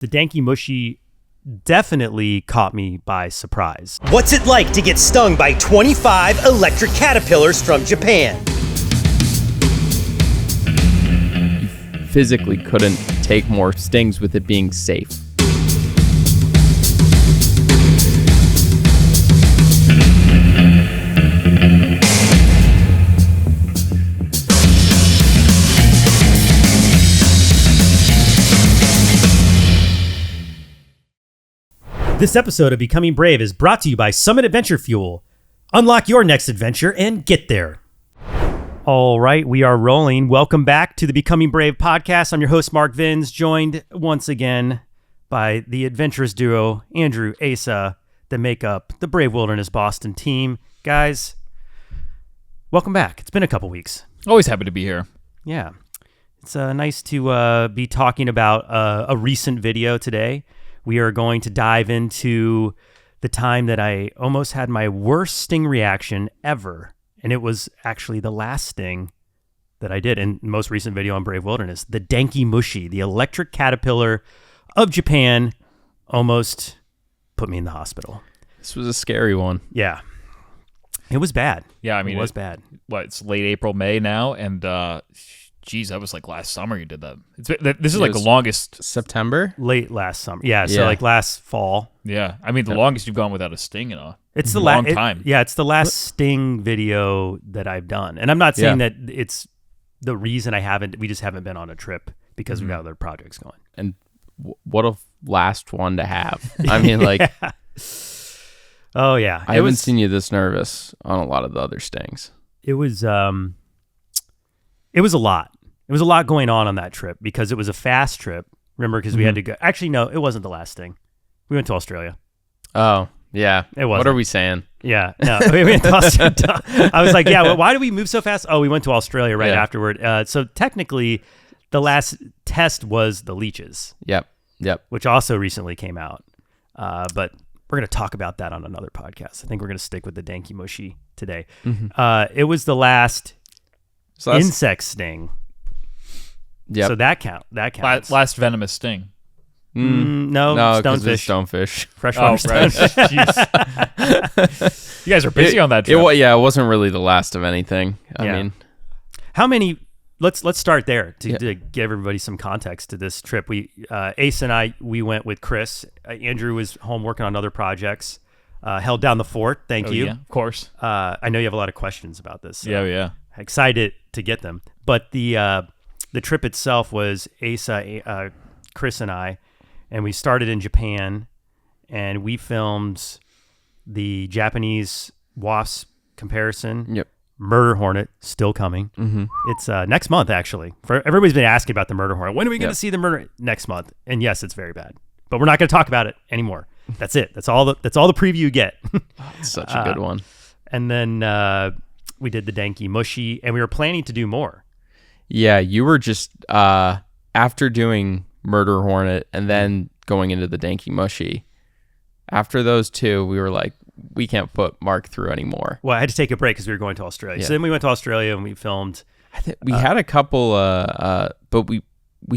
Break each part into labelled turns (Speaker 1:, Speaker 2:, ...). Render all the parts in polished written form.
Speaker 1: The Danky Mushy definitely caught me by surprise.
Speaker 2: What's it like to get stung by 25 electric caterpillars from Japan?
Speaker 3: You physically couldn't take more stings with it being safe.
Speaker 1: This episode of Becoming Brave is brought to you by Summit Adventure Fuel. Unlock your next adventure and get there. All right, we are rolling. Welcome back to the Becoming Brave podcast. I'm your host, Mark Vins, joined once again by the adventurous duo, Andrew, Asa, that make up the Brave Wilderness Boston team. Guys, welcome back. It's been a couple weeks.
Speaker 4: Always happy to be here.
Speaker 1: Yeah. It's nice to be talking about a recent video today. We are going to dive into the time that I almost had my worst sting reaction ever. And it was actually the last sting that I did in the most recent video on Brave Wilderness. The Danky Mushy, the electric caterpillar of Japan, almost put me in the hospital.
Speaker 3: This was a scary one.
Speaker 1: Yeah. It was bad.
Speaker 4: Yeah, I mean,
Speaker 1: it was bad.
Speaker 4: It's late April, May now, and geez, that was like last summer you did that. This is like the longest.
Speaker 3: September?
Speaker 1: Late last summer. Yeah, so like last fall.
Speaker 4: Yeah, I mean, the longest you've gone without a sting in a
Speaker 1: It's the
Speaker 4: long time.
Speaker 1: It's the last sting video that I've done. And I'm not saying that it's the reason we just haven't been on a trip because we've got other projects going.
Speaker 3: And what a last one to have. I mean, like...
Speaker 1: Yeah. Oh, yeah.
Speaker 3: I haven't seen you this nervous on a lot of the other stings.
Speaker 1: It was a lot. It was a lot going on that trip because it was a fast trip. Remember, because we had to go. Actually, no, it wasn't the last thing. We went to Australia.
Speaker 3: Oh, yeah.
Speaker 1: It wasn't.
Speaker 3: What are we saying?
Speaker 1: Yeah, no. We went to Australia. I was like, yeah, well, why did we move so fast? Oh, we went to Australia right afterward. So technically, the last test was the leeches.
Speaker 3: Yep.
Speaker 1: Which also recently came out. But we're going to talk about that on another podcast. I think we're going to stick with the Danky Mushy today. It was the last insect sting.
Speaker 3: Yep.
Speaker 1: So that counts.
Speaker 4: Last venomous sting.
Speaker 1: No, stonefish.
Speaker 3: Stonefish.
Speaker 1: Freshwater
Speaker 4: Right.
Speaker 1: stonefish.
Speaker 4: Jeez. You guys are busy on that trip.
Speaker 3: It wasn't really the last of anything. I mean,
Speaker 1: how many? Let's start there to give everybody some context to this trip. Ace and I, we went with Chris. Andrew was home working on other projects. Held down the fort. Thank you.
Speaker 4: Yeah, of course.
Speaker 1: I know you have a lot of questions about this. So
Speaker 4: Yeah.
Speaker 1: Excited to get them. But the trip itself was Asa, Chris, and I, and we started in Japan, and we filmed the Japanese wasp comparison.
Speaker 3: Yep.
Speaker 1: Murder hornet still coming. It's next month, actually. Everybody's been asking about the murder hornet. When are we going to see the murder? Next month. And yes, it's very bad, but we're not going to talk about it anymore. That's it. That's all the preview you get.
Speaker 3: It's such a good one.
Speaker 1: And then we did the Danky Mushy, and we were planning to do more.
Speaker 3: Yeah, you were just after doing Murder Hornet and then going into the Danky Mushy. After those two, we were like, we can't put Mark through anymore.
Speaker 1: Well, I had to take a break because we were going to Australia. Yeah. So then we went to Australia and we filmed.
Speaker 3: We had a couple, but we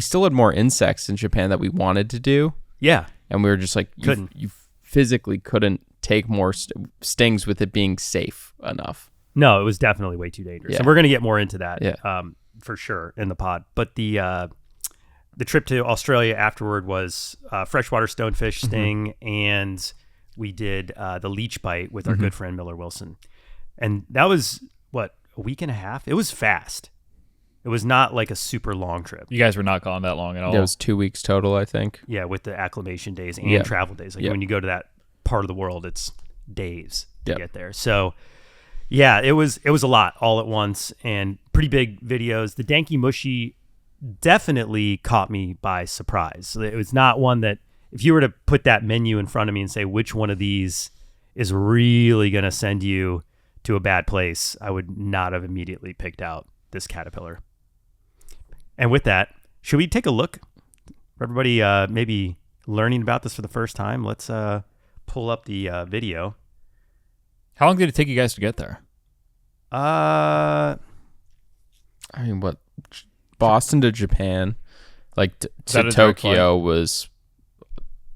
Speaker 3: still had more insects in Japan that we wanted to do.
Speaker 1: Yeah.
Speaker 3: And we were just like, you physically couldn't take more stings with it being safe enough.
Speaker 1: No, it was definitely way too dangerous.
Speaker 3: Yeah.
Speaker 1: And we're going to get more into that for sure in the pod. But the trip to Australia afterward was freshwater stonefish sting, and we did the leech bite with our good friend Miller Wilson. And that was, a week and a half? It was fast. It was not like a super long trip.
Speaker 4: You guys were not gone that long at all.
Speaker 3: It was 2 weeks total, I think.
Speaker 1: Yeah, with the acclimation days and travel days. Like when you go to that part of the world, it's days to get there. So yeah, it was a lot all at once and pretty big videos. The Danky Mushy definitely caught me by surprise. It was not one that, if you were to put that menu in front of me and say which one of these is really going to send you to a bad place, I would not have immediately picked out this caterpillar. And with that, should we take a look? For everybody maybe learning about this for the first time, let's pull up the video.
Speaker 4: How long did it take you guys to get there?
Speaker 3: I mean, what? Boston to Japan, like to Tokyo was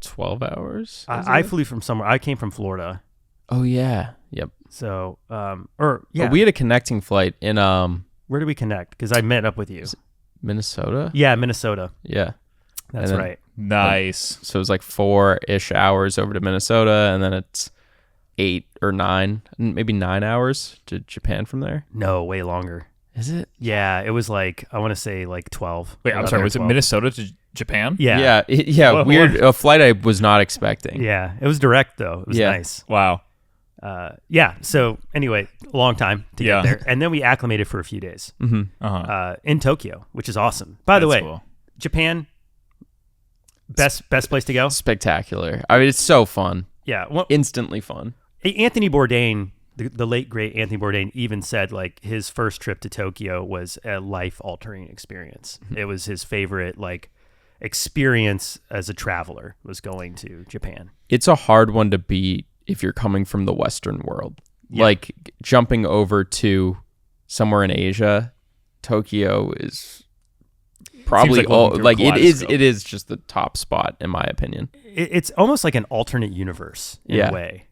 Speaker 3: 12 hours.
Speaker 1: I flew from somewhere. I came from Florida.
Speaker 3: Oh yeah. Yep.
Speaker 1: So, yeah.
Speaker 3: But we had a connecting flight in
Speaker 1: Where did we connect? Because I met up with you.
Speaker 3: Minnesota.
Speaker 1: Yeah, Minnesota.
Speaker 3: Yeah.
Speaker 1: That's right.
Speaker 4: Nice.
Speaker 3: So it was like 4-ish hours over to Minnesota, and then it's 8 or 9, maybe 9 hours to Japan from there.
Speaker 1: No, way longer.
Speaker 3: Is it?
Speaker 1: Yeah, it was like, I want to say like 12.
Speaker 4: Wait, I'm sorry. Was it Minnesota to Japan?
Speaker 1: Yeah.
Speaker 3: Yeah. Weird. A flight I was not expecting.
Speaker 1: Yeah, it was direct though. It was nice.
Speaker 4: Wow.
Speaker 1: Yeah. So anyway, a long time to get there, and then we acclimated for a few days in Tokyo, which is awesome. By the way,
Speaker 4: cool.
Speaker 1: Japan, best place to go.
Speaker 3: Spectacular. I mean, it's so fun.
Speaker 1: Yeah, well,
Speaker 3: Instantly fun.
Speaker 1: Anthony Bourdain, the late great Anthony Bourdain, even said like his first trip to Tokyo was a life altering experience. It was his favorite like experience as a traveler, was going to Japan.
Speaker 3: It's a hard one to beat if you're coming from the Western world. Yeah. Like jumping over to somewhere in Asia, Tokyo is probably it is just the top spot in my opinion.
Speaker 1: It's almost like an alternate universe in a way,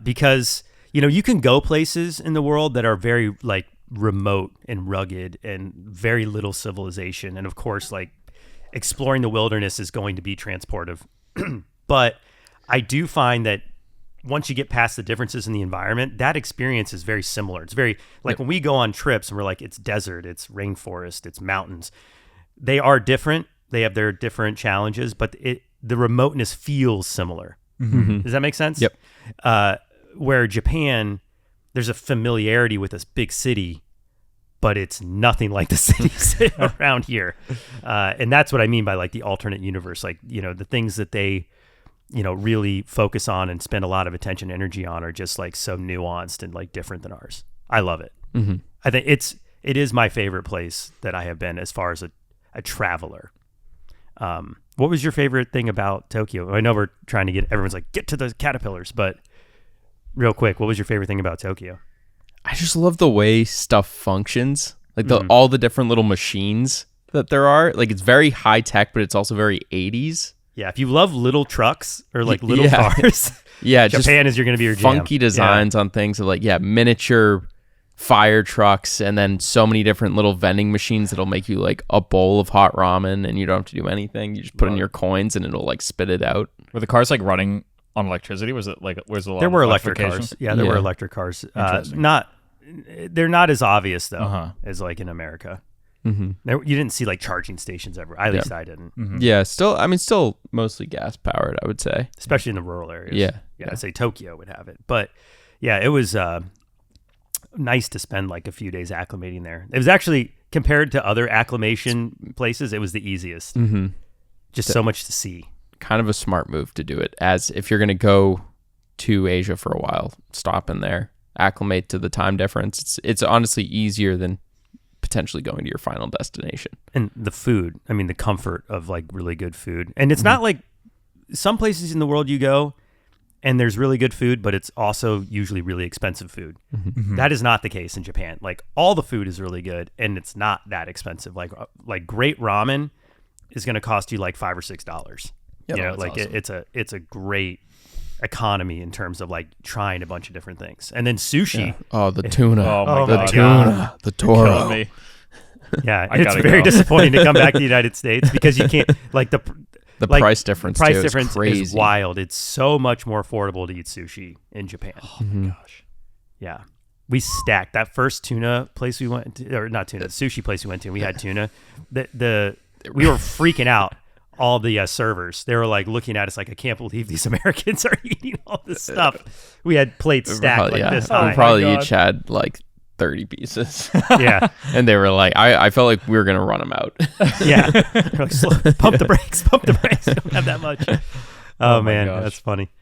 Speaker 1: because you can go places in the world that are very like remote and rugged and very little civilization, and of course like exploring the wilderness is going to be transportive. But I do find that once you get past the differences in the environment, that experience is very similar. It's very like when we go on trips and we're like, it's desert, it's rainforest, it's mountains. They are different. They have their different challenges, but the remoteness feels similar.
Speaker 3: Mm-hmm.
Speaker 1: Does that make sense?
Speaker 3: Yep.
Speaker 1: Where Japan, there's a familiarity with this big city, but it's nothing like the cities around here. And that's what I mean by like the alternate universe. Like, the things that they, really focus on and spend a lot of attention and energy on are just like so nuanced and like different than ours. I love it.
Speaker 3: Mm-hmm.
Speaker 1: I think it is my favorite place that I have been as far as a traveler. What was your favorite thing about Tokyo? I know we're trying to everyone's like, get to the caterpillars, but real quick, what was your favorite thing about Tokyo?
Speaker 3: I just love the way stuff functions. Like all the different little machines that there are. Like it's very high tech, but it's also very 80s.
Speaker 1: Yeah, if you love little trucks or like little cars, Japan is going to be your jam.
Speaker 3: Funky designs on things of like miniature fire trucks, and then so many different little vending machines that'll make you like a bowl of hot ramen, and you don't have to do anything. You just put in your coins, and it'll like spit it out.
Speaker 4: Were the cars like running on electricity? Was it like where's a lot?
Speaker 1: There were electric cars. Yeah, there were electric cars. They're not as obvious though as like in America.
Speaker 3: Mm-hmm.
Speaker 1: You didn't see like charging stations ever. At least I didn't.
Speaker 3: Mm-hmm. Yeah, still mostly gas powered, I would say,
Speaker 1: especially in the rural areas.
Speaker 3: Yeah.
Speaker 1: I'd say Tokyo would have it, but yeah, it was nice to spend like a few days acclimating there. It was actually, compared to other acclimation places, it was the easiest.
Speaker 3: Mm-hmm.
Speaker 1: Just so much to see.
Speaker 3: Kind of a smart move to do it, as if you're going to go to Asia for a while, stop in there, acclimate to the time difference. It's honestly easier than potentially going to your final destination.
Speaker 1: And the food, I mean, the comfort of like really good food. And it's not like some places in the world you go and there's really good food, but it's also usually really expensive food.
Speaker 3: Mm-hmm.
Speaker 1: That is not the case in Japan. Like all the food is really good and it's not that expensive. Like great ramen is going to cost you like $5 or $6.
Speaker 3: Yep.
Speaker 1: Like awesome. It's a great economy in terms of like trying a bunch of different things. And then sushi.
Speaker 3: Yeah. Oh, the tuna.
Speaker 4: God.
Speaker 3: Tuna. The toro.
Speaker 4: Me.
Speaker 1: Yeah, it's very disappointing to come back to the United States because you can't like the
Speaker 3: price difference.
Speaker 1: Price
Speaker 3: too,
Speaker 1: difference
Speaker 3: is crazy.
Speaker 1: Is wild. It's so much more affordable to eat sushi in Japan.
Speaker 4: Oh my gosh.
Speaker 1: Yeah. We stacked that first tuna place we went to, or not tuna, the sushi place we went to. And we had tuna. We were freaking out. All the servers, they were like looking at us like, I can't believe these Americans are eating all this stuff. We had plates stacked this high.
Speaker 3: We probably each had like 30 pieces.
Speaker 1: Yeah.
Speaker 3: And they were like, I felt like we were going to run them out.
Speaker 1: Yeah. Like, pump the brakes. We don't have that much. Oh man, that's funny.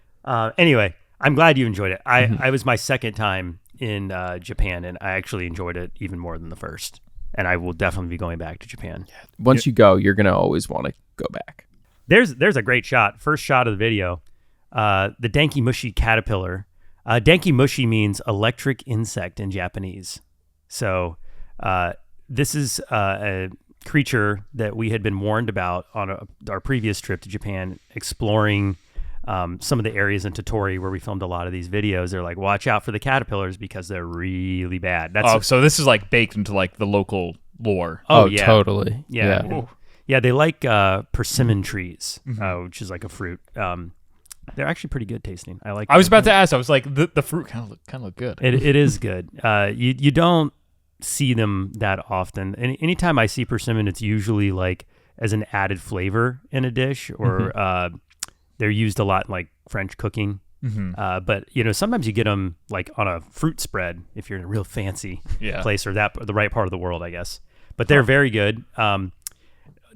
Speaker 1: Anyway, I'm glad you enjoyed it. I was my second time in Japan, and I actually enjoyed it even more than the first. And I will definitely be going back to Japan.
Speaker 3: Once you go, you're going to always want to go back.
Speaker 1: There's a great shot. First shot of the video. The Dankimushi caterpillar. Dankimushi means electric insect in Japanese. So this is creature that we had been warned about on our previous trip to Japan, exploring some of the areas in Tottori where we filmed a lot of these videos. They're like, watch out for the caterpillars because they're really bad.
Speaker 4: So this is like baked into like the local lore.
Speaker 3: Oh,
Speaker 1: yeah.
Speaker 3: Totally.
Speaker 1: Yeah. Yeah, they like persimmon trees, which is like a fruit. They're actually pretty good tasting.
Speaker 4: I was about to ask. I was like, the fruit kind of look good.
Speaker 1: It is good. You don't see them that often. And anytime I see persimmon, it's usually like as an added flavor in a dish, or they're used a lot in like French cooking. But sometimes you get them like on a fruit spread if you're in a real fancy place, or the right part of the world, I guess. But they're very good.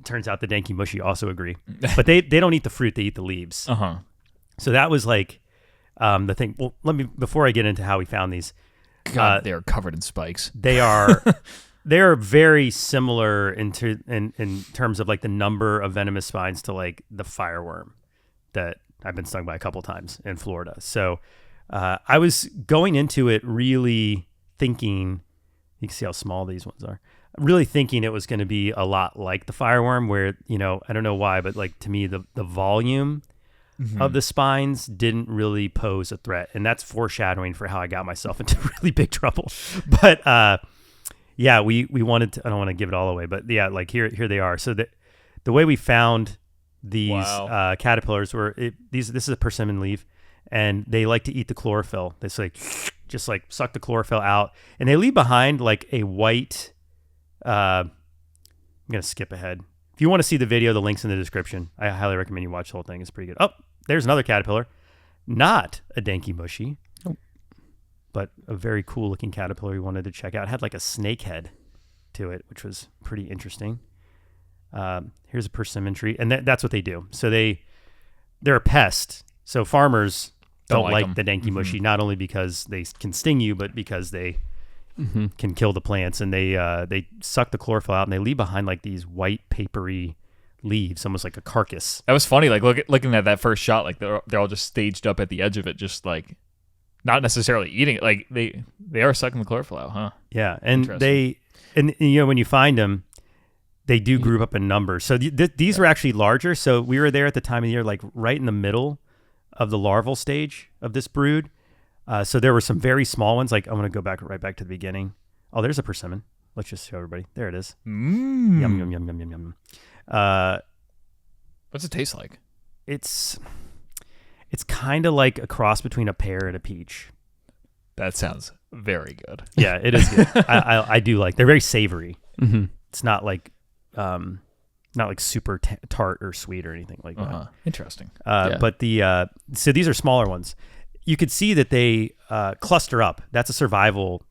Speaker 1: Turns out the Denki Mushi also agree, but they don't eat the fruit; they eat the leaves. So that was like the thing. Well, before I get into how we found these.
Speaker 4: God, they are covered in spikes.
Speaker 1: They are very similar in terms of like the number of venomous spines to like the fireworm that I've been stung by a couple times in Florida. So I was going into it really thinking, you can see how small these ones are, really thinking it was going to be a lot like the fireworm, where, I don't know why, but like to me, the volume of the spines didn't really pose a threat. And that's foreshadowing for how I got myself into really big trouble. But we wanted to, I don't want to give it all away, but yeah, like here they are. So the way we found these caterpillars this is a persimmon leaf, and they like to eat the chlorophyll. They just suck the chlorophyll out, and they leave behind like a white, I'm going to skip ahead. If you want to see the video, the link's in the description. I highly recommend you watch the whole thing. It's pretty good. Oh, there's another caterpillar. Not a Denki Mushi, but a very cool looking caterpillar we wanted to check out. It had like a snake head to it, which was pretty interesting. Here's a persimmon tree, and that's what they do. So they're a pest. So farmers don't like the Denki Mushi, not only because they can sting you, but because they can kill the plants, and they suck the chlorophyll out, and they leave behind like these white papery leaves, almost like a carcass.
Speaker 4: That was funny. Like looking at that first shot, like they're all just staged up at the edge of it, just like not necessarily eating it. Like they are sucking the chlorophyll out, huh?
Speaker 1: Yeah, and when you find them, they do group up in numbers. So these were actually larger. So we were there at the time of the year, like right in the middle of the larval stage of this brood. So there were some very small ones. Like I'm going to go right back to the beginning. Oh, there's a persimmon. Let's just show everybody. There it is. Yum, yum, yum, yum, yum, yum.
Speaker 4: What's it taste like?
Speaker 1: It's kind of like a cross between a pear and a peach.
Speaker 4: That sounds very good.
Speaker 1: Yeah, it is good. I do like. They're very savory. It's not like super tart or sweet or anything like that.
Speaker 4: Interesting.
Speaker 1: But so these are smaller ones. You could see that they cluster up. That's a survival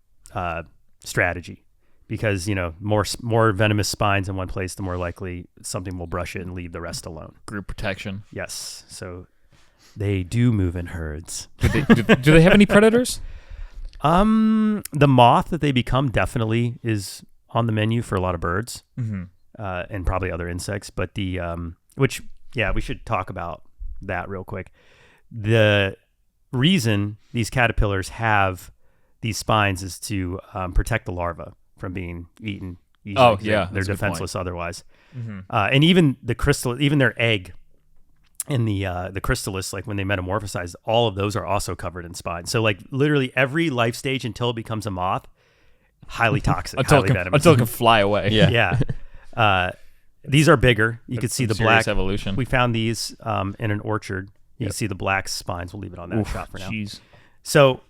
Speaker 1: strategy, because more venomous spines in one place, the more likely something will brush it and leave the rest alone.
Speaker 4: Group protection.
Speaker 1: Yes. So they do move in herds.
Speaker 4: Do they have any predators?
Speaker 1: The moth that they become definitely is on the menu for a lot of birds, and probably other insects. But we should talk about that real quick. The reason these caterpillars have these spines is to protect the larva from being eaten easily.
Speaker 4: Oh, yeah.
Speaker 1: They're defenseless otherwise. And even even their egg in the chrysalis, like when they metamorphosize, all of those are also covered in spines. So like literally every life stage until it becomes a moth, highly toxic, highly venomous.
Speaker 4: Until it can fly away.
Speaker 1: Yeah. These are bigger. You could see the black
Speaker 4: evolution.
Speaker 1: We found these in an orchard. You can see the black spines. We'll leave it on that shot for now.
Speaker 4: Geez.
Speaker 1: So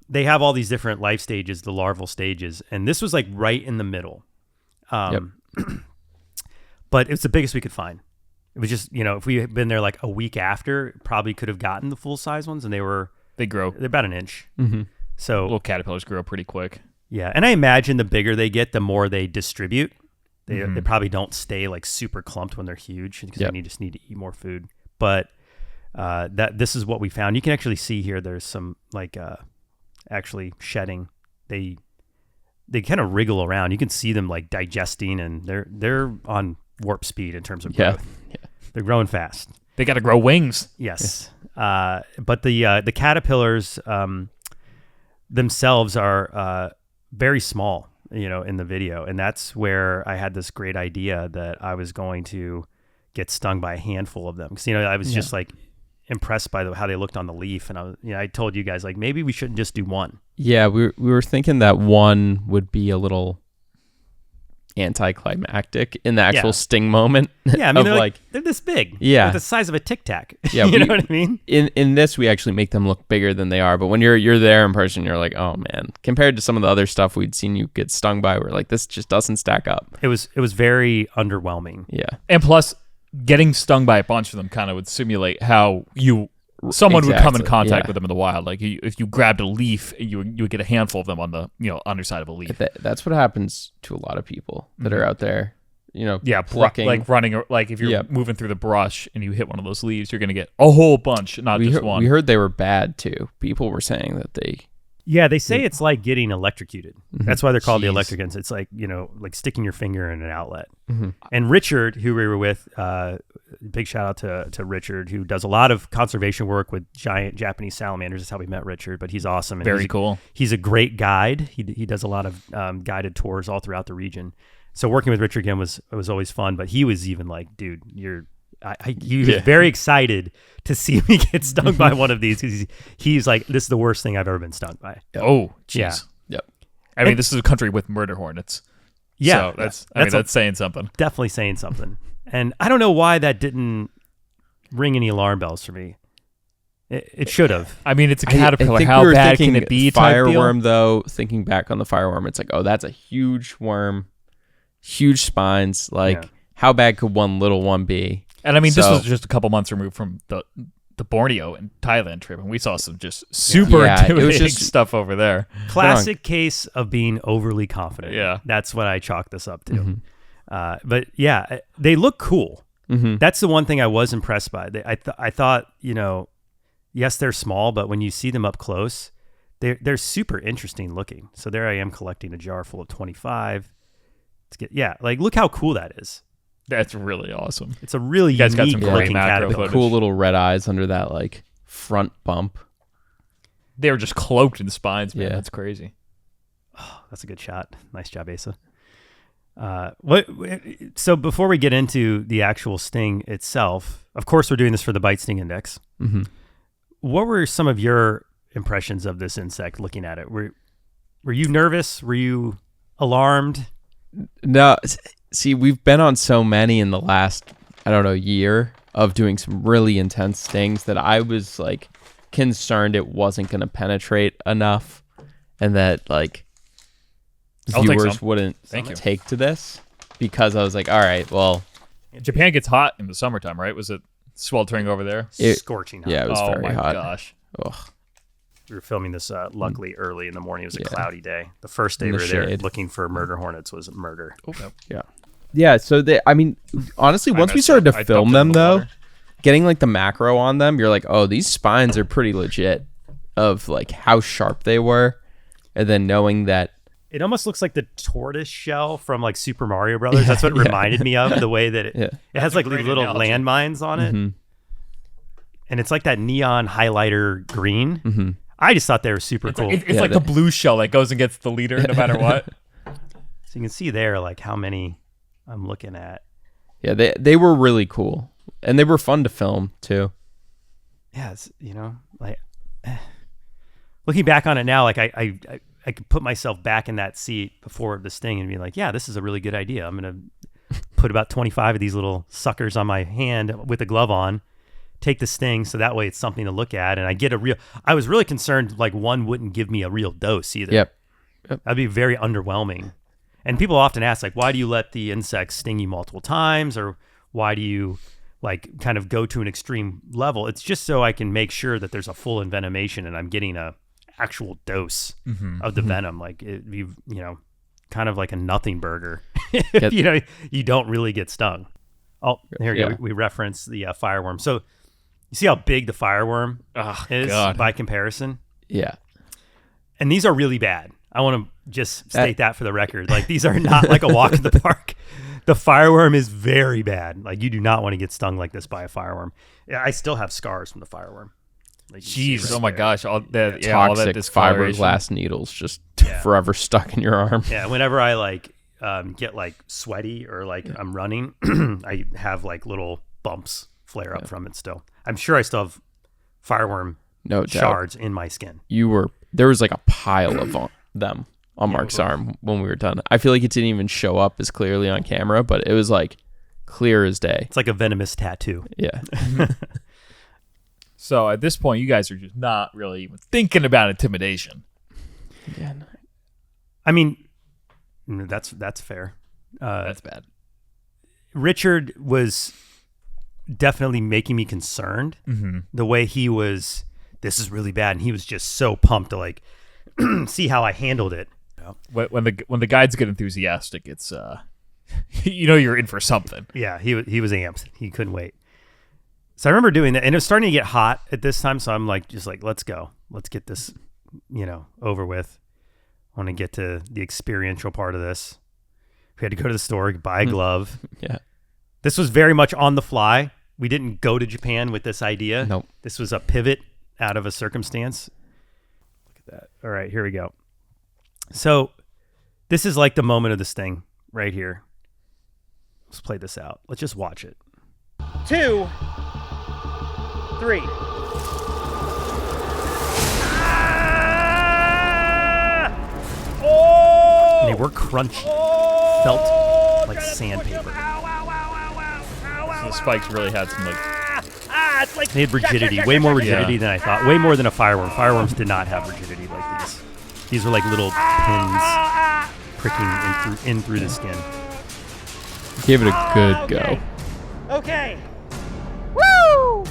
Speaker 1: they have all these different life stages, the larval stages, and this was like right in the middle. But it's the biggest we could find. It was just, if we had been there like a week after, probably could have gotten the full size ones, and
Speaker 4: they grow.
Speaker 1: They're about an inch. So
Speaker 4: little caterpillars grow pretty quick.
Speaker 1: Yeah, and I imagine the bigger they get, the more they distribute. They probably don't stay like super clumped when they're huge, because they just need to eat more food. But this is what we found. You can actually see here. There's some like actually shedding. They kind of wriggle around. You can see them like digesting, and they're on warp speed in terms of growth. Yeah. They're growing fast.
Speaker 4: They got to grow wings.
Speaker 1: Yes. But the caterpillars themselves are very small. in the video. And that's where I had this great idea that I was going to get stung by a handful of them. Because, I was just like impressed by how they looked on the leaf. And I told you guys, like, maybe we shouldn't just do one.
Speaker 3: Yeah, we were thinking that one would be a little anticlimactic in the actual sting moment.
Speaker 1: Yeah, I mean, they're this big.
Speaker 3: Yeah.
Speaker 1: They're the size of a Tic Tac.
Speaker 3: Yeah,
Speaker 1: you know what I mean?
Speaker 3: In this, we actually make them look bigger than they are. But when you're there in person, you're like, oh man. Compared to some of the other stuff we'd seen you get stung by, we're like, this just doesn't stack up.
Speaker 1: It was very underwhelming.
Speaker 3: Yeah.
Speaker 4: And plus, getting stung by a bunch of them kind of would simulate how someone would come in contact with them in the wild. Like if you grabbed a leaf, you would get a handful of them on the underside of a leaf.
Speaker 3: That's what happens to a lot of people that are out there. Plucking.
Speaker 4: Like running, like if you're moving through the brush and you hit one of those leaves, you're gonna get a whole bunch, not just one.
Speaker 3: We heard they were bad too. People were saying that they.
Speaker 1: Yeah, they say it's like getting electrocuted. That's why they're called the electricants. It's like, like sticking your finger in an outlet. And Richard, who we were with, big shout out to Richard, who does a lot of conservation work with giant Japanese salamanders. That's how we met Richard, but he's awesome. And
Speaker 4: Very cool.
Speaker 1: He's a great guide. He does a lot of guided tours all throughout the region. So working with Richard again was always fun, but he was even like, dude, he was very excited to see me get stung by one of these because he's like, this is the worst thing I've ever been stung by.
Speaker 4: Oh, jeez.
Speaker 1: Yeah.
Speaker 3: Yep.
Speaker 4: I mean, this is a country with murder hornets.
Speaker 1: Yeah.
Speaker 4: So that's saying something.
Speaker 1: Definitely saying something. And I don't know why that didn't ring any alarm bells for me. It should have.
Speaker 4: I mean, it's a caterpillar.
Speaker 3: I think
Speaker 4: How
Speaker 3: we were
Speaker 4: bad
Speaker 3: thinking
Speaker 4: can it be?
Speaker 3: Fireworm, though, thinking back on the fireworm, it's like, oh, that's a huge worm, huge spines. Like, how bad could one little one be?
Speaker 4: And I mean, this was just a couple months removed from the Borneo and Thailand trip, and we saw some just super intimidating stuff over there.
Speaker 1: Classic case of being overly confident.
Speaker 4: Yeah.
Speaker 1: That's what I chalked this up to. But yeah, they look cool. That's the one thing I was impressed by. I thought, yes, they're small, but when you see them up close, they're super interesting looking. So there I am collecting a jar full of 25. Look how cool that is.
Speaker 4: That's really awesome.
Speaker 1: It's a really
Speaker 4: got some
Speaker 1: unique
Speaker 4: great
Speaker 1: looking
Speaker 4: macro
Speaker 1: caterpillar.
Speaker 4: footage.
Speaker 3: Cool little red eyes under that like front bump.
Speaker 4: They were just cloaked in spines, man.
Speaker 3: Yeah.
Speaker 4: That's crazy.
Speaker 1: Oh, that's a good shot. Nice job, Asa. So before we get into the actual sting itself, of course we're doing this for the bite sting index. What were some of your impressions of this insect looking at it? Were you nervous? Were you alarmed?
Speaker 3: No, see, we've been on so many in the last, year of doing some really intense stings that I was like concerned it wasn't going to penetrate enough and that like viewers wouldn't take to this because I was like, all right, well.
Speaker 4: Japan gets hot in the summertime, right? Was it sweltering over there?
Speaker 1: Scorching hot.
Speaker 3: Yeah, it was very hot.
Speaker 4: Oh my gosh.
Speaker 3: Ugh.
Speaker 1: We were filming this luckily early in the morning. It was a cloudy day. The first day we were there looking for murder hornets was murder.
Speaker 3: Yeah. Yeah, so honestly, once we started to film them though, getting like the macro on them, you're like, oh, these spines are pretty legit of like how sharp they were. And then knowing that
Speaker 1: it almost looks like the tortoise shell from like Super Mario Brothers. That's what it reminded me of, the way that it has like little landmines on it. And it's like that neon highlighter green. I just thought they were super cool.
Speaker 4: It's like the blue shell that goes and gets the leader no matter what.
Speaker 1: So you can see there like how many I'm looking at.
Speaker 3: Yeah, they were really cool. And they were fun to film too.
Speaker 1: Yeah, it's, looking back on it now, like I could put myself back in that seat before the sting and be like, yeah, this is a really good idea. I'm going to put about 25 of these little suckers on my hand with a glove on, take the sting, so that way it's something to look at, and I was really concerned like one wouldn't give me a real dose either.
Speaker 3: Yep.
Speaker 1: That'd be very underwhelming. And people often ask like, why do you let the insect sting you multiple times, or why do you like kind of go to an extreme level? It's just so I can make sure that there's a full envenomation and I'm getting a actual dose of the venom. Like it'd be, kind of like a nothing burger. You don't really get stung. Oh, here we go. We reference the fireworm. So you see how big the fireworm is by comparison?
Speaker 3: Yeah.
Speaker 1: And these are really bad. I want to just state that for the record. Like these are not like a walk in the park. The fireworm is very bad. Like you do not want to get stung like this by a fireworm. I still have scars from the fireworm. Like
Speaker 4: jeez, oh my gosh.
Speaker 3: Toxic
Speaker 4: all that
Speaker 3: fiberglass needles just forever stuck in your arm.
Speaker 1: Yeah, whenever I like get like sweaty or like I'm running, I have like little bumps flare up from it still. I'm sure I still have fireworm shards in my skin.
Speaker 3: There was like a pile of them on Mark's arm when we were done. I feel like it didn't even show up as clearly on camera, but it was like clear as day.
Speaker 1: It's like a venomous tattoo.
Speaker 3: Yeah.
Speaker 4: So at this point, you guys are just not really even thinking about intimidation.
Speaker 3: Yeah.
Speaker 1: I mean, that's fair.
Speaker 4: That's bad.
Speaker 1: Richard was definitely making me concerned. The way he was, this is really bad, and he was just so pumped to like see how I handled it.
Speaker 4: When the guides get enthusiastic, it's you're in for something.
Speaker 1: Yeah, he was amped. He couldn't wait. So I remember doing that, and it was starting to get hot at this time. So I'm like, just like, let's go, let's get this, over with. I want to get to the experiential part of this. We had to go to the store, buy a glove.
Speaker 3: Yeah,
Speaker 1: this was very much on the fly. We didn't go to Japan with this idea.
Speaker 3: Nope.
Speaker 1: This was a pivot out of a circumstance. Look at that. All right, here we go. So this is like the moment of this thing right here. Let's play this out. Let's just watch it.
Speaker 2: 2, 3.
Speaker 1: And they were crunchy, felt like sandpaper.
Speaker 4: So the spikes really had some
Speaker 1: They had rigidity, way more rigidity than I thought. Way more than a fireworm. Fireworms did not have rigidity like these. These were like little pins pricking in through the skin.
Speaker 3: Gave it a good go.
Speaker 2: Okay. Woo!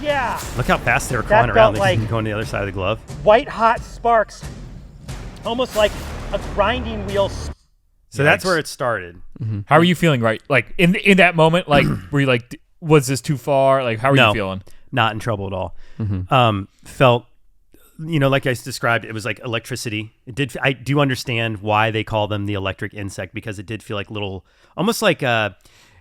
Speaker 2: Yeah.
Speaker 1: Look how fast they were crawling
Speaker 2: That
Speaker 1: around.
Speaker 2: felt
Speaker 1: They
Speaker 2: like-
Speaker 1: going to the other side of the glove.
Speaker 2: White hot sparks. Almost like a grinding wheel.
Speaker 1: So that's where it started.
Speaker 4: How are you feeling right? Like in that moment, like were you like, was this too far? Like how are you feeling?
Speaker 1: Not in trouble at all. Felt, like I described, it was like electricity. I do understand why they call them the electric insect, because it did feel like little, almost like, have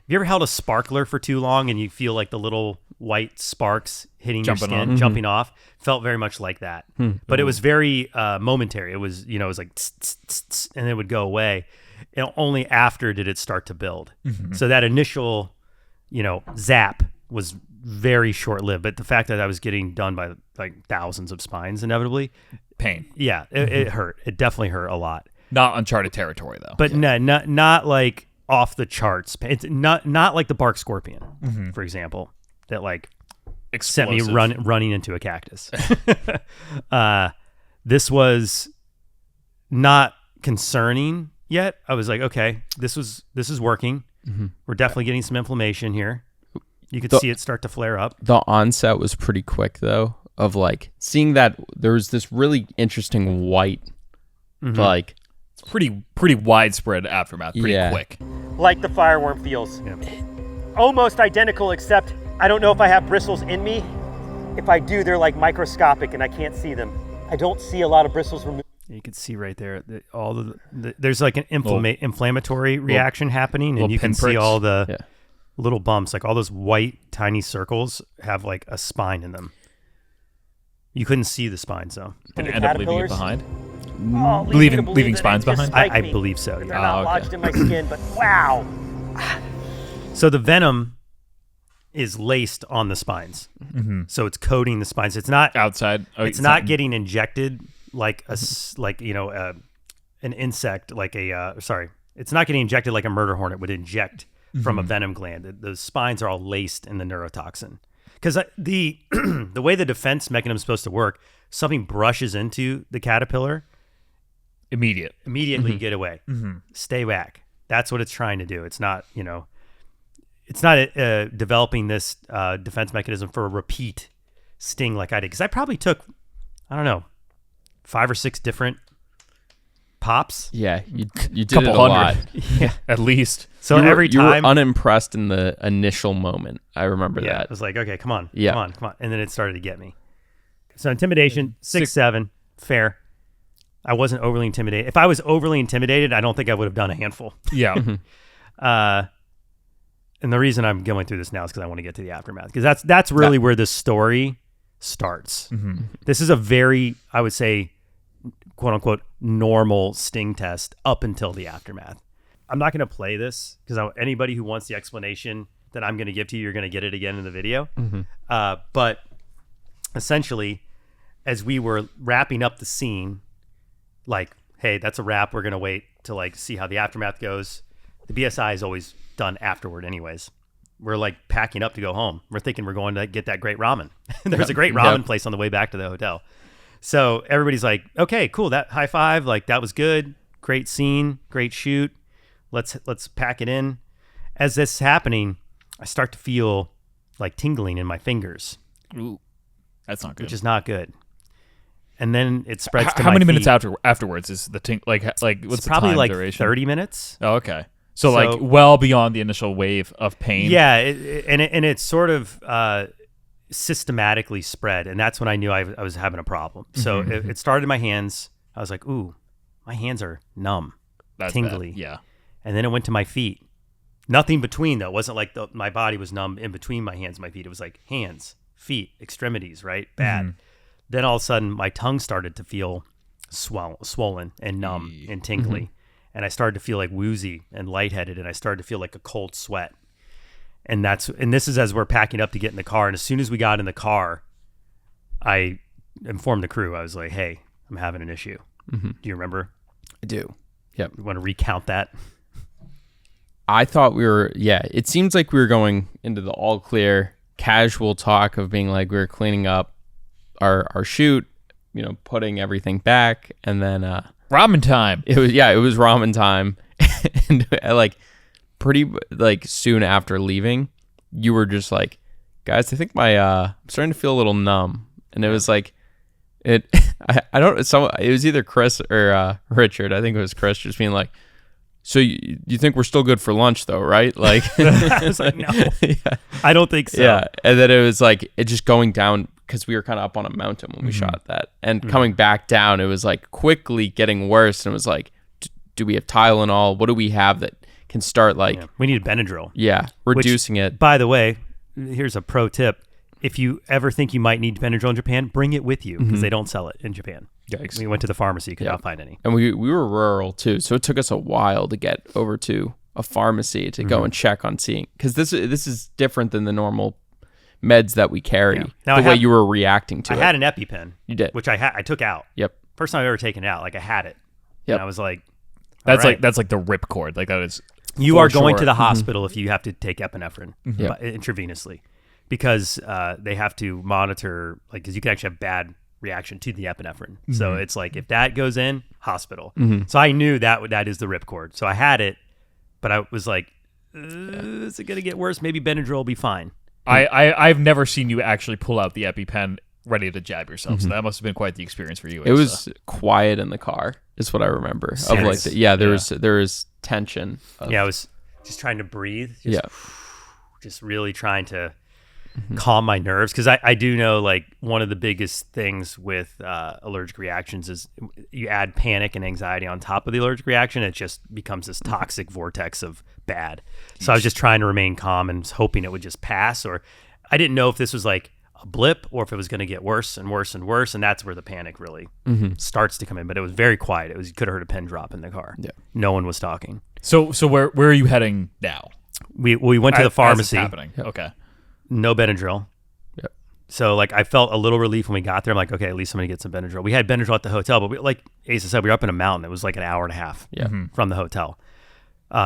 Speaker 1: you ever held a sparkler for too long and you feel like the little white sparks hitting your skin, jumping off? Felt very much like that. But it was very momentary. It was, it was like, tss, tss, tss, tss, and it would go away. And only after did it start to build. So that initial, zap was very short-lived. But the fact that I was getting done by like thousands of spines inevitably.
Speaker 4: Pain.
Speaker 1: Yeah, it hurt. It definitely hurt a lot.
Speaker 4: Not uncharted territory though.
Speaker 1: But not like off the charts. It's not like the bark scorpion, for example, that like sent me running into a cactus. This was not concerning yet. I was like, okay, this is working. We're definitely getting some inflammation here. You could see it start to flare up.
Speaker 3: The onset was pretty quick though, of like seeing that there was this really interesting white, like
Speaker 4: it's pretty widespread aftermath, pretty quick.
Speaker 2: Like the fireworm feels. Almost identical, except I don't know if I have bristles in me. If I do, they're like microscopic and I can't see them. I don't see a lot of bristles removed.
Speaker 1: You can see right there there's like an inflammatory reaction happening, and you can see all the little bumps, like all those white tiny circles have like a spine in them. You couldn't see the spines though.
Speaker 4: Did it end up leaving it behind?
Speaker 2: Oh,
Speaker 4: Leaving spines behind?
Speaker 1: I believe so.
Speaker 2: They're
Speaker 1: Yeah.
Speaker 2: not lodged in my skin, but wow.
Speaker 1: So the venom is laced on the spines, so it's coating the spines. It's not
Speaker 4: Outside.
Speaker 1: It's not getting injected like an insect, like it's not getting injected like a murder hornet would inject from a venom gland. The spines are all laced in the neurotoxin, because the way the defense mechanism is supposed to work, something brushes into the caterpillar, immediately get away, stay back. That's what it's trying to do. It's not developing this defense mechanism for a repeat sting like I did, because I probably took, I don't know, 5 or 6 different pops.
Speaker 3: Yeah, you did
Speaker 4: Couple
Speaker 3: it a lot.
Speaker 4: Yeah, at least.
Speaker 1: So
Speaker 3: you
Speaker 1: every time
Speaker 3: you were unimpressed in the initial moment. I remember
Speaker 1: I
Speaker 3: that.
Speaker 1: was like, okay, come on,
Speaker 3: Yeah.
Speaker 1: come on, and then it started to get me. So intimidation, 6-7, fair. I wasn't overly intimidated. If I was overly intimidated, I don't think I would have done a handful.
Speaker 4: Yeah.
Speaker 1: And the reason I'm going through this now is because I want to get to the aftermath, because that's really where this story starts. This is a very, I would say, quote unquote normal sting test up until the aftermath. I'm not going to play this because anybody who wants the explanation that I'm going to give to you, you're going to get it again in the video. But essentially, as we were wrapping up the scene, like, hey, that's a wrap. We're going to wait to like see how the aftermath goes. The BSI is always done afterward anyways. We're like packing up to go home. We're thinking we're going to get that great ramen. There's a great ramen place on the way back to the hotel. So everybody's like, okay, cool. That high five, like that was good. Great scene, great shoot. Let's pack it in. As this is happening, I start to feel like tingling in my fingers.
Speaker 4: Ooh, that's not good.
Speaker 1: Which is not good. And then it spreads to
Speaker 4: how
Speaker 1: my
Speaker 4: many
Speaker 1: feet.
Speaker 4: minutes afterwards is the like what's
Speaker 1: It's
Speaker 4: the
Speaker 1: probably
Speaker 4: time
Speaker 1: like
Speaker 4: duration?
Speaker 1: 30 minutes.
Speaker 4: Oh, okay. So like well beyond the initial wave of pain.
Speaker 1: Yeah, and it's sort of systematically spread, and that's when I knew I was having a problem. So it started in my hands. I was like, ooh, my hands are numb,
Speaker 4: That's
Speaker 1: tingly.
Speaker 4: bad. Yeah.
Speaker 1: And then it went to my feet. Nothing between, though. It wasn't like my body was numb in between my hands and my feet. It was like hands, feet, extremities, right? Bad. Then all of a sudden, my tongue started to feel swollen and numb and tingly. And I started to feel like woozy and lightheaded, and I started to feel like a cold sweat. And this is as we're packing up to get in the car. And as soon as we got in the car, I informed the crew. I was like, hey, I'm having an issue. Do you remember?
Speaker 3: I do. Yep.
Speaker 1: You want to recount that?
Speaker 3: I thought it seems like we were going into the all clear casual talk of being like we were cleaning up our shoot, putting everything back, and then
Speaker 4: ramen time.
Speaker 3: It was ramen time. And pretty soon after leaving, you were just like, guys, I think I'm starting to feel a little numb. And it was like it was either Chris or Richard. I think it was Chris just being like, so you think we're still good for lunch though, right? Like
Speaker 1: I was like, no, I don't think so.
Speaker 3: Yeah. And then it was like it just going down because we were kind of up on a mountain when we shot that, and coming back down, it was like quickly getting worse. And it was like, do we have Tylenol? What do we have that can start
Speaker 1: we need Benadryl.
Speaker 3: Yeah, reducing it.
Speaker 1: By the way, here's a pro tip. If you ever think you might need Benadryl in Japan, bring it with you because they don't sell it in Japan.
Speaker 4: Yikes.
Speaker 1: We went to the pharmacy, could not find any.
Speaker 3: And we were rural too, so it took us a while to get over to a pharmacy to go and check on seeing, because this is different than the normal meds that we carry. Yeah. Now the way you were reacting to it.
Speaker 1: I had an EpiPen.
Speaker 3: You did,
Speaker 1: which I took out.
Speaker 3: Yep.
Speaker 1: First time I've ever taken it out. Like I had it.
Speaker 3: Yep.
Speaker 1: And I was like,
Speaker 4: that's like the ripcord. Like that is.
Speaker 1: You are going to the hospital if you have to take epinephrine intravenously, because they have to monitor, because you can actually have bad reaction to the epinephrine. So it's like if that goes in, hospital. So I knew that is the ripcord. So I had it, but I was like, is it going to get worse? Maybe Benadryl will be fine.
Speaker 4: I've never seen you actually pull out the EpiPen ready to jab yourself. So that must have been quite the experience for you.
Speaker 3: It was quiet in the car, is what I remember. There was tension.
Speaker 1: I was just trying to breathe. Just really trying to calm my nerves, because I do know one of the biggest things with allergic reactions is you add panic and anxiety on top of the allergic reaction. It just becomes this toxic vortex of bad. So I was just trying to remain calm and hoping it would just pass, or I didn't know if this was like a blip or if it was going to get worse and worse and worse, and that's where the panic really starts to come in. But it was very quiet. You could have heard a pin drop in the car. No one was talking.
Speaker 4: So where are you heading now?
Speaker 1: We went to the pharmacy.
Speaker 4: As it's happening. Okay.
Speaker 1: No Benadryl.
Speaker 3: Yep.
Speaker 1: So I felt a little relief when we got there. I'm like, okay, at least I'm gonna get some Benadryl. We had Benadryl at the hotel, but like Asa said, we were up in a mountain. It was like an hour and a half from the hotel.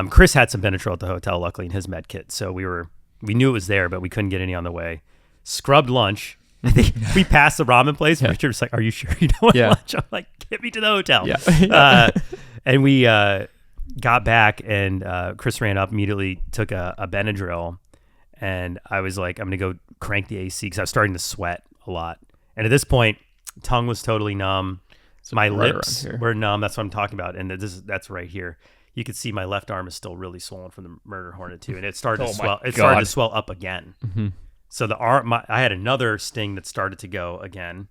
Speaker 1: Chris had some Benadryl at the hotel, luckily, in his med kit. So we knew it was there, but we couldn't get any on the way. Scrubbed lunch. We passed the ramen place. Richard was like, "Are you sure you don't want lunch?" I'm like, "Get me to the hotel." Yeah. And we got back, and Chris ran up immediately, took a Benadryl, and I was like, "I'm gonna go crank the AC," because I was starting to sweat a lot. And at this point, tongue was totally numb. My lips were numb. That's what I'm talking about. And that's right here. You could see my left arm is still really swollen from the murder hornet too, and it started to swell. It started to swell up again. So the arm, I had another sting that started to go again.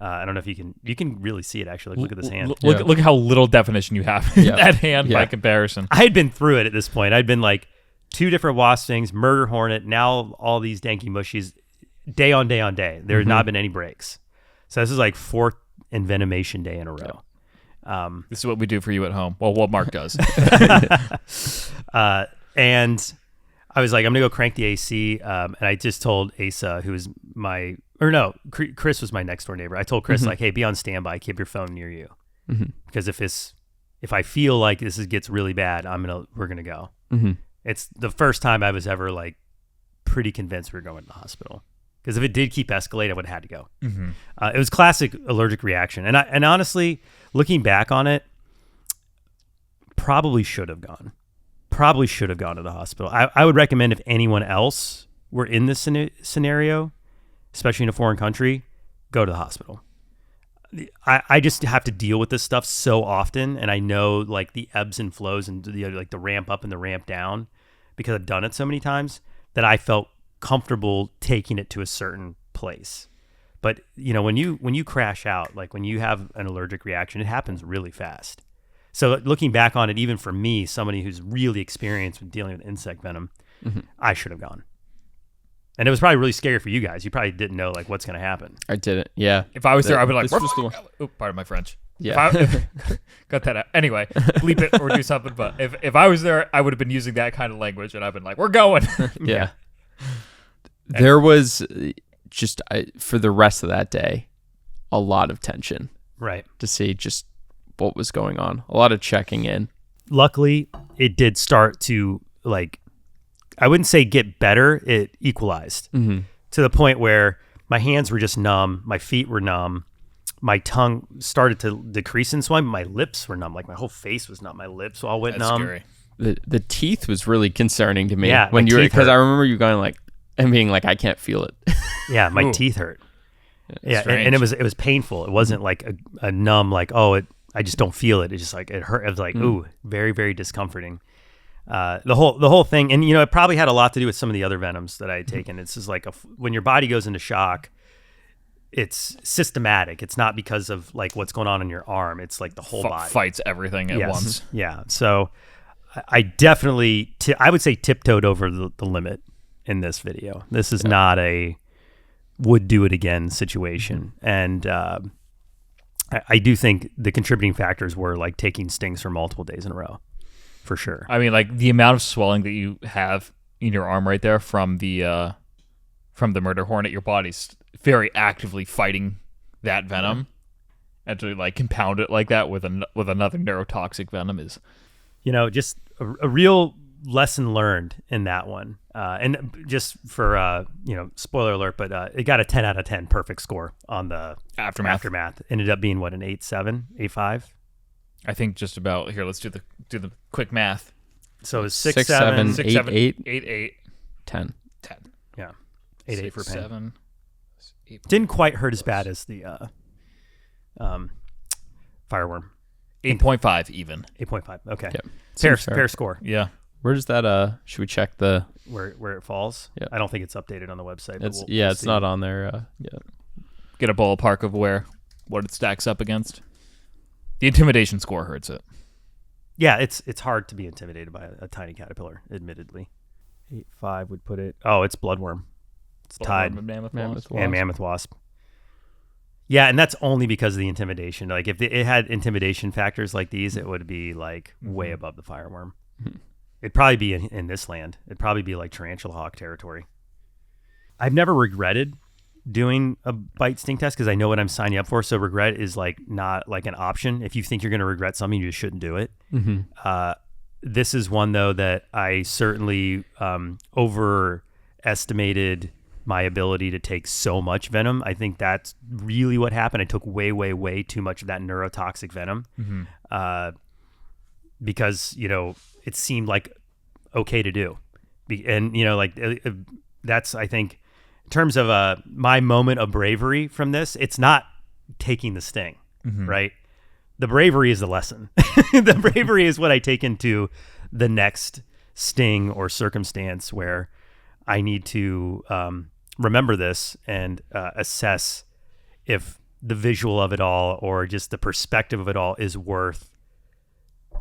Speaker 1: I don't know if you can really see it actually. Look at this hand.
Speaker 4: Look at how little definition you have in that hand by comparison.
Speaker 1: I had been through it at this point. I'd been like 2 different wasp stings, murder hornet, now all these danky mushies, day on day on day. There had not been any breaks. So this is like 4th envenomation day in a row.
Speaker 4: This is what we do for you at home. Well, what Mark does.
Speaker 1: And I was like, I'm going to go crank the AC. And I just told Asa, who was Chris was my next door neighbor. I told Chris, like, hey, be on standby. Keep your phone near you. Because if I feel like this gets really bad, we're going to go. It's the first time I was ever like pretty convinced we were going to the hospital. Because if it did keep escalating, I would have had to go. It was classic allergic reaction. And honestly, looking back on it, probably should have gone to the hospital. I would recommend if anyone else were in this scenario, especially in a foreign country, go to the hospital. I just have to deal with this stuff so often, and I know like the ebbs and flows and like the ramp up and the ramp down because I've done it so many times that I felt comfortable taking it to a certain place. But when you crash out, like when you have an allergic reaction, it happens really fast. So looking back on it, even for me, somebody who's really experienced with dealing with insect venom, I should have gone. And it was probably really scary for you guys. You probably didn't know like what's going to happen.
Speaker 3: I didn't. Yeah.
Speaker 4: If I was there, I'd be like, pardon my French.
Speaker 3: Yeah.
Speaker 4: Cut that out. Anyway, bleep it or do something. But if I was there, I would have been using that kind of language, and I've been like, we're going.
Speaker 3: Yeah. There was just for the rest of that day, a lot of tension.
Speaker 1: Right.
Speaker 3: To see just what was going on. A lot of checking in.
Speaker 1: Luckily, it did start to like, I wouldn't say get better. It equalized to the point where my hands were just numb. My feet were numb. My tongue started to decrease in swelling. My lips were numb. Like my whole face was numb. My lips all went numb.
Speaker 4: Scary.
Speaker 3: The teeth was really concerning to me.
Speaker 1: Yeah,
Speaker 3: when you were, because I remember you going like, and being like, I can't feel it.
Speaker 1: Yeah, my teeth hurt. Yeah, and it was painful. It wasn't like a numb, like, I just don't feel it. It's just like it hurt. It was like, ooh, very, very discomforting. The whole thing, and it probably had a lot to do with some of the other venoms that I had taken. It's just like when your body goes into shock, it's systematic. It's not because of like what's going on in your arm. It's like the whole body
Speaker 4: fights everything at once.
Speaker 1: Yeah. So I definitely, I would say tiptoed over the limit in this video. This is not a would do it again situation. And I do think the contributing factors were like taking stings for multiple days in a row, for sure.
Speaker 4: I mean, like the amount of swelling that you have in your arm right there from the murder hornet, your body's very actively fighting that venom, and to like compound it like that with another neurotoxic venom is,
Speaker 1: just a real lesson learned in that one. And just for spoiler alert, but it got a 10 out of 10 perfect score on the aftermath. Ended up being what, an 8.7, 8.5.
Speaker 4: I think just about here. Let's do the quick math.
Speaker 1: So it was 6, 7,
Speaker 3: 8,
Speaker 4: 8, 10.
Speaker 1: Yeah, 8 for pain.
Speaker 4: 7.
Speaker 1: Didn't quite hurt as bad as the fireworm.
Speaker 4: 8.5 even.
Speaker 1: 8.5. Okay.
Speaker 3: Yeah.
Speaker 1: Fair score.
Speaker 4: Yeah.
Speaker 3: Where does that? Should we check the
Speaker 1: where it falls?
Speaker 3: Yeah.
Speaker 1: I don't think it's updated on the website. But
Speaker 3: It's
Speaker 1: we'll
Speaker 3: it's
Speaker 1: see.
Speaker 3: not on there. Yeah.
Speaker 4: Get a ballpark of what it stacks up against. The intimidation score hurts it.
Speaker 1: Yeah, it's hard to be intimidated by a tiny caterpillar, admittedly. 8.5 would put it. Oh, it's bloodworm. It's tied.
Speaker 4: Mammoth
Speaker 3: Wasp.
Speaker 1: And mammoth wasp. Yeah, and that's only because of the intimidation. Like if it had intimidation factors like these, it would be like way above the fireworm. It'd probably be in this land. It'd probably be like tarantula hawk territory. I've never regretted doing a bite sting test because I know what I'm signing up for. So regret is like not like an option. If you think you're going to regret something, you just shouldn't do it. This is one though that I certainly overestimated my ability to take so much venom. I think that's really what happened. I took way, way, way too much of that neurotoxic venom because, it seemed like okay to do. And, that's, I think, in terms of my moment of bravery from this, it's not taking the sting, right? The bravery is the lesson. The bravery is what I take into the next sting or circumstance where I need to remember this and assess if the visual of it all or just the perspective of it all is worth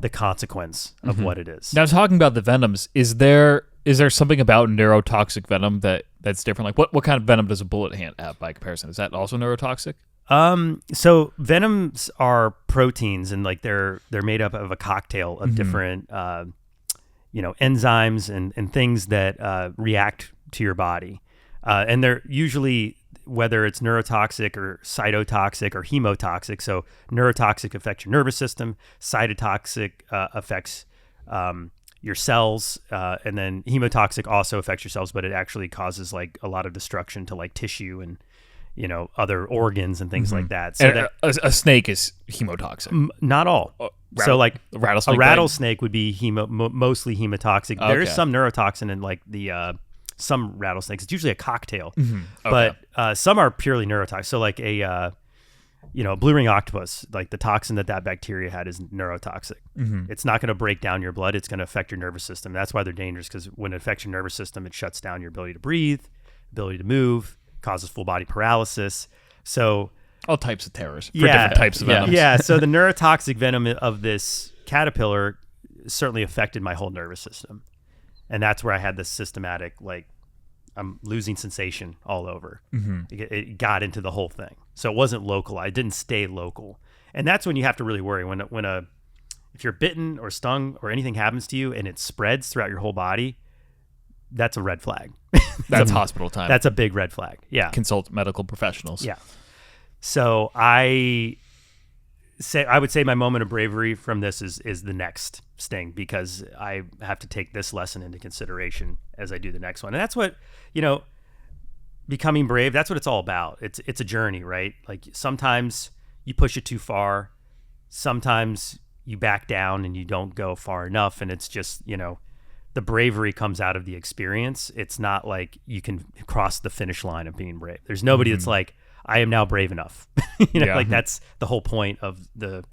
Speaker 1: the consequence of what it is.
Speaker 4: Now, talking about the venoms, is there something about neurotoxic venom that's different? Like what kind of venom does a bullet ant have by comparison? Is that also neurotoxic?
Speaker 1: So venoms are proteins, and like they're made up of a cocktail of different, enzymes and things that react to your body, and they're usually, whether it's neurotoxic or cytotoxic or hemotoxic. So neurotoxic affects your nervous system, cytotoxic affects your cells, and then hemotoxic also affects your cells, but it actually causes like a lot of destruction to like tissue and other organs and things like that. So
Speaker 4: And a snake is hemotoxic.
Speaker 1: not all. So like
Speaker 4: a rattlesnake.
Speaker 1: a rattlesnake would be mostly hemotoxic. There is
Speaker 4: Okay.
Speaker 1: some neurotoxin in like the some rattlesnakes. It's usually a cocktail,
Speaker 4: Okay.
Speaker 1: but some are purely neurotoxic. So like a blue ring octopus, like the toxin that bacteria had is neurotoxic. It's not going to break down your blood. It's going to affect your nervous system. That's why they're dangerous, because when it affects your nervous system, it shuts down your ability to breathe, ability to move, causes full body paralysis. So
Speaker 4: All types of terrors for different types of venoms.
Speaker 1: yeah. So the neurotoxic venom of this caterpillar certainly affected my whole nervous system. And that's where I had this systematic, like, I'm losing sensation all over. It got into the whole thing. So it wasn't local. I didn't stay local. And that's when you have to really worry. If you're bitten or stung or anything happens to you and it spreads throughout your whole body, that's a red flag.
Speaker 4: That's hospital time.
Speaker 1: That's a big red flag. Yeah.
Speaker 4: Consult medical professionals.
Speaker 1: Yeah. So I would say my moment of bravery from this is the next sting, because I have to take this lesson into consideration as I do the next one. And that's what, becoming brave, that's what it's all about. It's a journey, right? Like sometimes you push it too far. Sometimes you back down and you don't go far enough. And it's just, the bravery comes out of the experience. It's not like you can cross the finish line of being brave. There's nobody that's like, I am now brave enough. Like that's the whole point of the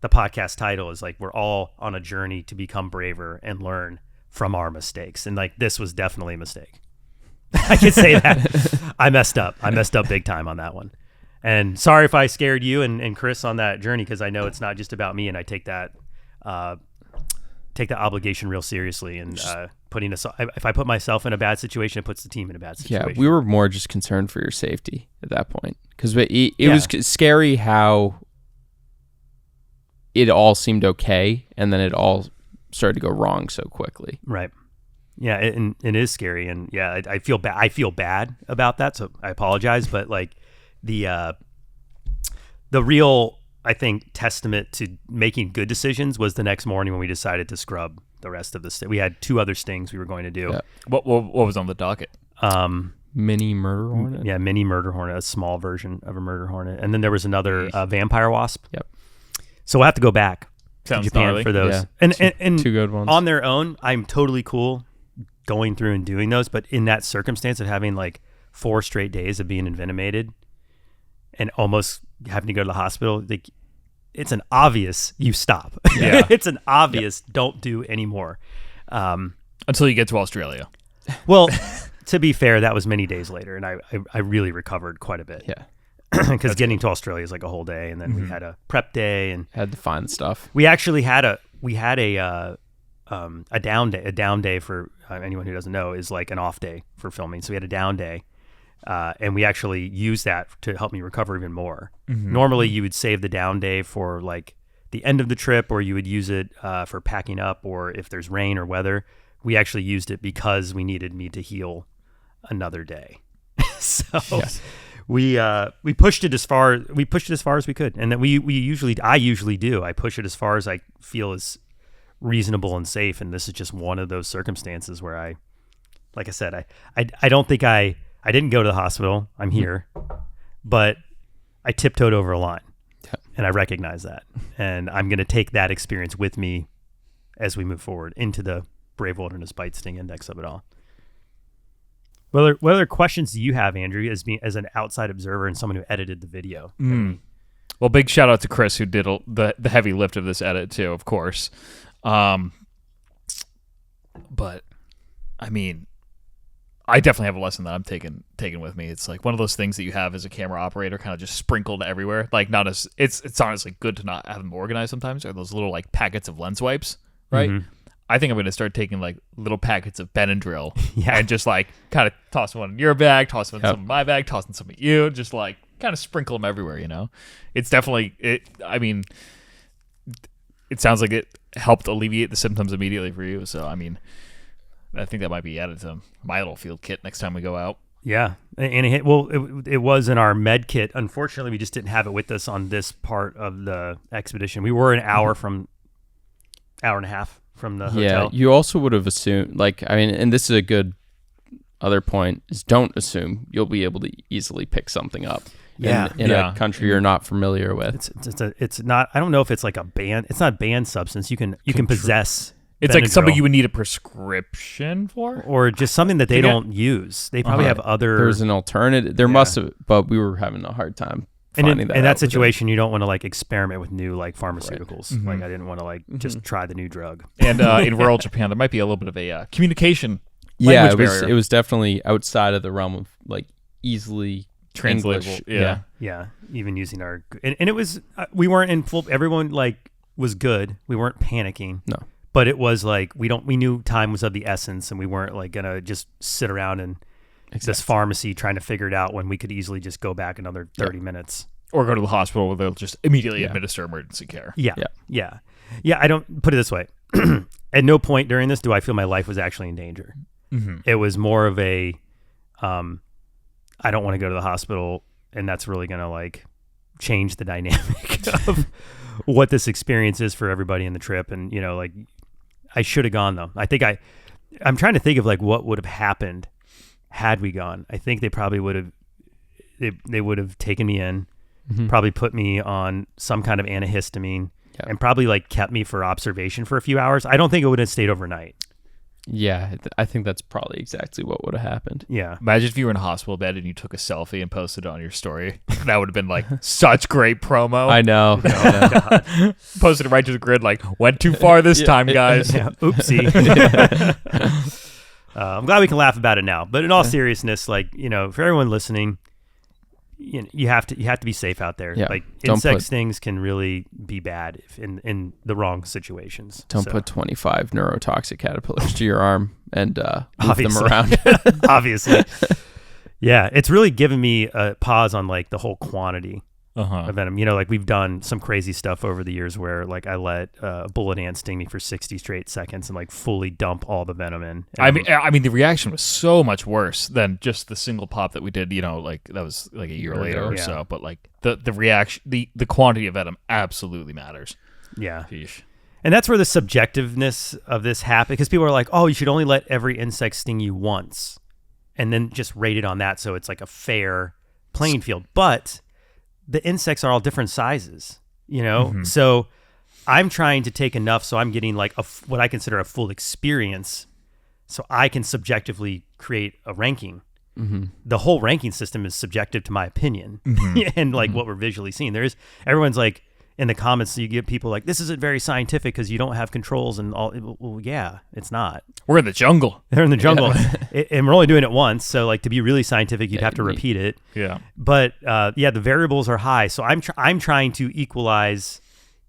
Speaker 1: podcast title, is like we're all on a journey to become braver and learn from our mistakes. And like this was definitely a mistake. I can say that. I messed up. I messed up big time on that one. And sorry if I scared you and Chris on that journey, because I know it's not just about me, and I take that obligation real seriously. And if I put myself in a bad situation, it puts the team in a bad situation.
Speaker 3: Yeah, we were more just concerned for your safety at that point, because it was scary how it all seemed okay, and then it all started to go wrong so quickly.
Speaker 1: Right. Yeah, it is scary, and yeah, I feel bad. I feel bad about that, so I apologize. But like the real, I think, testament to making good decisions was the next morning when we decided to scrub the rest of the we had 2 other stings we were going to do.
Speaker 3: Yeah.
Speaker 4: What was on the docket?
Speaker 3: Mini murder hornet.
Speaker 1: Yeah, mini murder hornet, a small version of a murder hornet, and then there was another vampire wasp.
Speaker 3: Yep.
Speaker 1: So we'll have to go back
Speaker 4: Sounds
Speaker 1: to Japan
Speaker 4: gnarly.
Speaker 1: for those.
Speaker 3: Yeah.
Speaker 1: And
Speaker 3: 2 good ones.
Speaker 1: on their own, I'm totally cool going through and doing those, but in that circumstance of having like 4 straight days of being envenomated and almost having to go to the hospital, like, it's an obvious you stop.
Speaker 4: Yeah.
Speaker 1: It's an obvious don't do anymore.
Speaker 4: Until you get to Australia.
Speaker 1: Well, to be fair, that was many days later, and I really recovered quite a bit.
Speaker 3: Yeah.
Speaker 1: Because getting to Australia is like a whole day, and then we had a prep day, and
Speaker 3: Had to find stuff.
Speaker 1: we actually had a down day. A down day, for anyone who doesn't know, is like an off day for filming. So we had a down day, and we actually used that to help me recover even more. Normally, you would save the down day for like the end of the trip, or you would use it for packing up, or if there's rain or weather. We actually used it because we needed me to heal another day. So we pushed it as far as we could, and then I usually do. I push it as far as I feel is reasonable and safe, and this is just one of those circumstances where like I said, I don't think I didn't go to the hospital. I'm here, but I tiptoed over a line, and I recognize that, and I'm going to take that experience with me as we move forward into the Brave Wilderness Bite Sting Index of it all. What other questions do you have, Andrew, as an outside observer and someone who edited the video?
Speaker 4: Well, big shout out to Chris, who did the heavy lift of this edit too, of course. But I mean, I definitely have a lesson that I'm taking with me. It's like one of those things that you have as a camera operator, kind of just sprinkled everywhere. Like it's honestly good to not have them organized sometimes, or those little like packets of lens wipes, right? Mm-hmm. I think I'm going to start taking like little packets of Benadryl and just like kind of tossing one in your bag, tossing some in my bag, tossing some at you, just like kind of sprinkle them everywhere. It's definitely it. I mean, it sounds like it helped alleviate the symptoms immediately for you. So I mean, I think that might be added to my little field kit next time we go out.
Speaker 1: Yeah, and it was in our med kit. Unfortunately, we just didn't have it with us on this part of the expedition. We were an hour and a half from the hotel.
Speaker 3: Yeah, you also would have assumed, and this is a good other point, is don't assume you'll be able to easily pick something up in a country you're not familiar with.
Speaker 1: It's not. I don't know if it's like a banned. It's not a banned substance. You can possess.
Speaker 4: It's like something you would need a prescription for,
Speaker 1: or just something that they don't use. They probably have other.
Speaker 3: There's an alternative. There must have, but we were having a hard time finding that.
Speaker 1: In that situation, you don't want to like experiment with new like pharmaceuticals. Right. Like I didn't want to like just try the new drug.
Speaker 4: And in rural Japan, there might be a little bit of a communication.
Speaker 3: Yeah,
Speaker 4: barrier.
Speaker 3: It was definitely outside of the realm of like easily
Speaker 4: translatable.
Speaker 3: Yeah.
Speaker 1: Even using our and it was we weren't in full. Everyone like was good. We weren't panicking.
Speaker 3: No.
Speaker 1: But it was like we knew time was of the essence, and we weren't like gonna just sit around in this pharmacy trying to figure it out when we could easily just go back another 30 minutes
Speaker 4: or go to the hospital where they'll just immediately administer emergency care.
Speaker 1: Yeah. I don't put it this way. At no point during this do I feel my life was actually in danger. Mm-hmm. It was more of a, I don't want to go to the hospital, and that's really gonna like change the dynamic of what this experience is for everybody in the trip, and like. I should have gone though. I think I'm trying to think of like what would have happened had we gone. I think they probably would have, they would have taken me in, probably put me on some kind of antihistamine and probably like kept me for observation for a few hours. I don't think it would have stayed overnight.
Speaker 3: Yeah, I think that's probably exactly what would have happened.
Speaker 1: Yeah.
Speaker 4: Imagine if you were in a hospital bed and you took a selfie and posted it on your story. That would have been like such great promo.
Speaker 3: I know.
Speaker 4: Posted it right to the grid like, went too far this time, guys.
Speaker 1: Oopsie. I'm glad we can laugh about it now. But in all seriousness, like, for everyone listening, you have to be safe out there.
Speaker 3: Yeah.
Speaker 1: Like insect stings can really be bad if in the wrong situations.
Speaker 3: Don't put 25 neurotoxic caterpillars to your arm and move them around.
Speaker 1: Obviously. Yeah, it's really given me a pause on like the whole quantity of venom. Like we've done some crazy stuff over the years where like I let a bullet ant sting me for 60 straight seconds and like fully dump all the venom in.
Speaker 4: I mean, the reaction was so much worse than just the single pop that we did. Like that was like a year later or so. But like the reaction, the quantity of venom absolutely matters.
Speaker 1: Yeah.
Speaker 4: Sheesh.
Speaker 1: And that's where the subjectiveness of this happens, because people are like, oh, you should only let every insect sting you once and then just rate it on that. So it's like a fair playing field. But the insects are all different sizes, So I'm trying to take enough so I'm getting like what I consider a full experience, so I can subjectively create a ranking. Mm-hmm. The whole ranking system is subjective to my opinion and like what we're visually seeing. Everyone's like in the comments, you get people like, this isn't very scientific because you don't have controls and all. Well, yeah, it's not.
Speaker 4: We're in the jungle.
Speaker 1: They're in the jungle, and we're only doing it once. So like to be really scientific, you'd have to repeat it.
Speaker 4: Yeah.
Speaker 1: But the variables are high. So I'm trying to equalize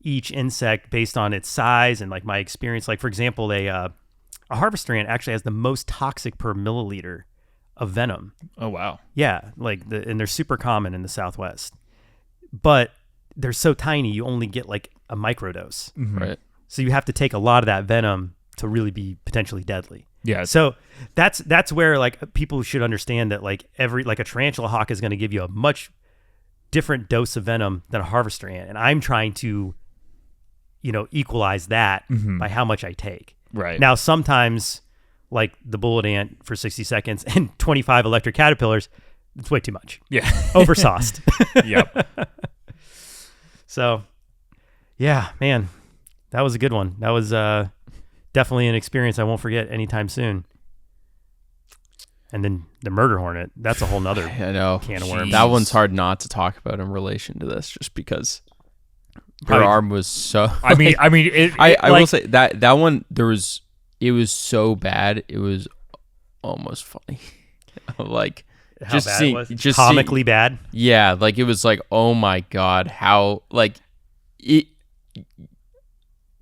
Speaker 1: each insect based on its size and like my experience. Like for example, a harvester ant actually has the most toxic per milliliter of venom.
Speaker 4: Oh wow.
Speaker 1: Yeah, and they're super common in the Southwest, but they're so tiny you only get like a microdose.
Speaker 3: Right.
Speaker 1: So you have to take a lot of that venom to really be potentially deadly.
Speaker 4: Yeah.
Speaker 1: So that's where like people should understand that like a tarantula hawk is going to give you a much different dose of venom than a harvester ant, and I'm trying to equalize that by how much I take.
Speaker 4: Right.
Speaker 1: Now sometimes like the bullet ant for 60 seconds and 25 electric caterpillars, it's way too much.
Speaker 4: Yeah.
Speaker 1: Oversauced.
Speaker 4: Yep.
Speaker 1: So, yeah, man, that was a good one. That was definitely an experience I won't forget anytime soon. And then the murder hornet, that's a whole nother can of worms.
Speaker 3: That one's hard not to talk about in relation to this, just because her arm was so...
Speaker 4: I
Speaker 3: will say that one, it was so bad, it was almost funny. Like...
Speaker 1: How bad it was? Just comically bad?
Speaker 3: Yeah, like it was like, oh my God, how, like,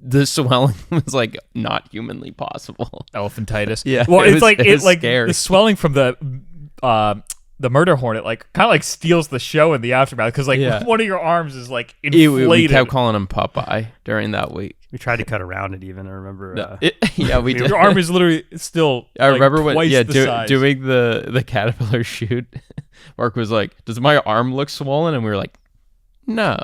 Speaker 3: the swelling was like not humanly possible.
Speaker 4: Elephantitis.
Speaker 3: Yeah.
Speaker 4: Well, it's
Speaker 3: scary.
Speaker 4: the swelling from the the murder hornet like kind of like steals the show in the aftermath because like one of your arms is like inflated.
Speaker 3: We kept calling him Popeye during that week.
Speaker 1: We tried to cut around it even. I remember.
Speaker 3: We did.
Speaker 4: Your arm is literally still.
Speaker 3: I remember
Speaker 4: like,
Speaker 3: when doing the caterpillar shoot. Mark was like, "Does my arm look swollen?" And we were like, "No."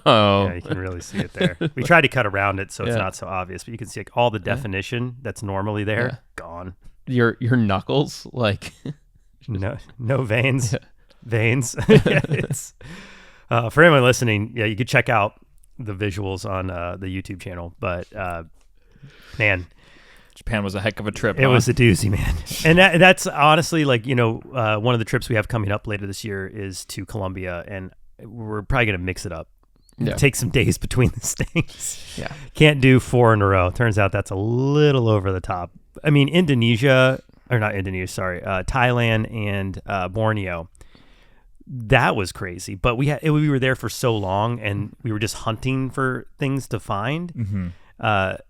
Speaker 1: Yeah, you can really see it there. We tried to cut around it so it's not so obvious, but you can see like all the definition that's normally there gone.
Speaker 3: Your knuckles like
Speaker 1: no veins. Veins. It's for anyone listening, you could check out the visuals on the YouTube channel, but man,
Speaker 4: Japan was a heck of a trip.
Speaker 1: It was a doozy, man. And that's honestly like, one of the trips we have coming up later this year is to Colombia, and we're probably going to mix it up. Take some days between the stings.
Speaker 3: Yeah.
Speaker 1: Can't do 4 in a row. Turns out that's a little over the top. I mean, Thailand and Borneo, that was crazy. But we were there for so long, and we were just hunting for things to find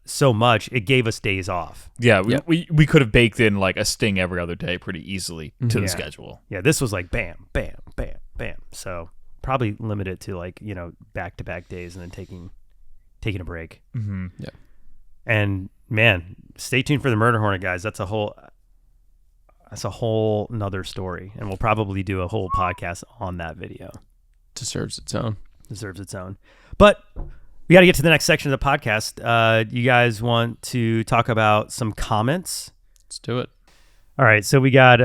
Speaker 1: so much. It gave us days off.
Speaker 4: Yeah, we could have baked in like a sting every other day pretty easily to the schedule.
Speaker 1: Yeah, this was like bam, bam, bam, bam. So probably limit it to like, back-to-back days and then taking a break.
Speaker 4: Mm-hmm.
Speaker 3: Yeah.
Speaker 1: And man, stay tuned for the Murder Hornet, guys. That's a whole nother story, and we'll probably do a whole podcast on that video.
Speaker 3: Deserves its own.
Speaker 1: But we got to get to the next section of the podcast. You guys want to talk about some comments?
Speaker 3: Let's do it.
Speaker 1: All right. So we got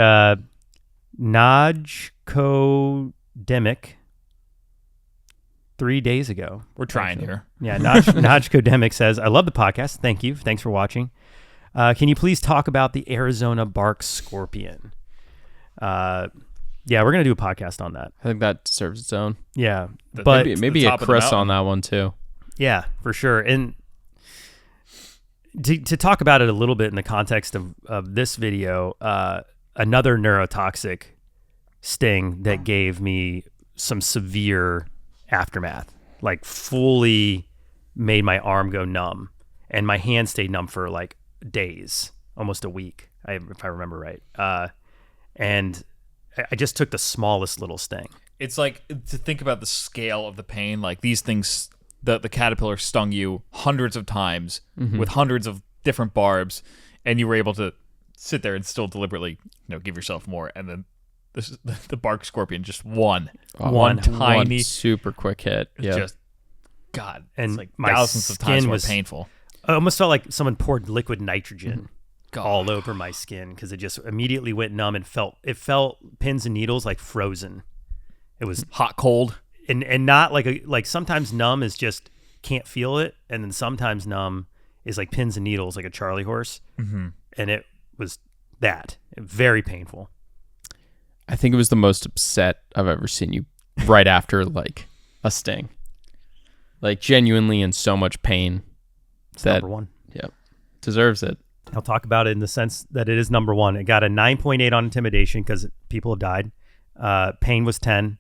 Speaker 1: Najkodemic 3 days ago.
Speaker 4: We're trying here.
Speaker 1: Yeah. Najkodemic says, I love the podcast. Thank you. Thanks for watching. Can you please talk about the Arizona bark scorpion? Yeah, we're going to do a podcast on that.
Speaker 3: I think that deserves its own.
Speaker 1: Yeah.
Speaker 3: But maybe a Chris on that one too.
Speaker 1: Yeah, for sure. And to talk about it a little bit in the context of this video, another neurotoxic sting that gave me some severe aftermath, like fully made my arm go numb, and my hand stayed numb for like days, almost a week, if I remember right. And I just took the smallest little sting.
Speaker 4: It's like, to think about the scale of the pain, like these things, the caterpillar stung you hundreds of times with hundreds of different barbs, and you were able to sit there and still deliberately, give yourself more. And then the bark scorpion, just one tiny,
Speaker 3: super quick hit. Yeah.
Speaker 4: Just, God,
Speaker 1: and
Speaker 4: it's like
Speaker 1: my
Speaker 4: thousands of times more painful.
Speaker 1: I almost felt like someone poured liquid nitrogen all over my skin, because it just immediately went numb and felt pins and needles like frozen. It was
Speaker 4: hot, cold,
Speaker 1: and not like sometimes numb is just can't feel it, and then sometimes numb is like pins and needles, like a Charlie horse. And it was that very painful.
Speaker 3: I think it was the most upset I've ever seen you right after like a sting, like genuinely in so much pain.
Speaker 1: It's number one.
Speaker 3: Yep. Deserves it.
Speaker 1: I'll talk about it in the sense that it is number one. It got a 9.8 on intimidation because people have died. Pain was 10.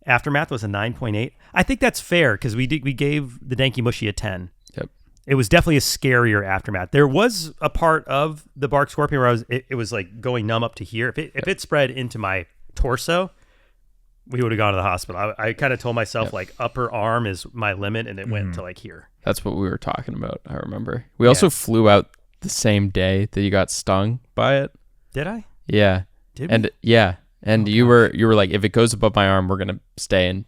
Speaker 1: Aftermath was a 9.8. I think that's fair because we gave the Danky Mushy a 10.
Speaker 3: Yep.
Speaker 1: It was definitely a scarier aftermath. There was a part of the bark scorpion where it was like going numb up to here. If it spread into my torso, we would have gone to the hospital. I kind of told myself like upper arm is my limit, and it went to like here.
Speaker 3: That's what we were talking about. I remember. We also flew out the same day that you got stung by it.
Speaker 1: Did I?
Speaker 3: Yeah.
Speaker 1: Did
Speaker 3: we? And you were like, if it goes above my arm, we're gonna stay and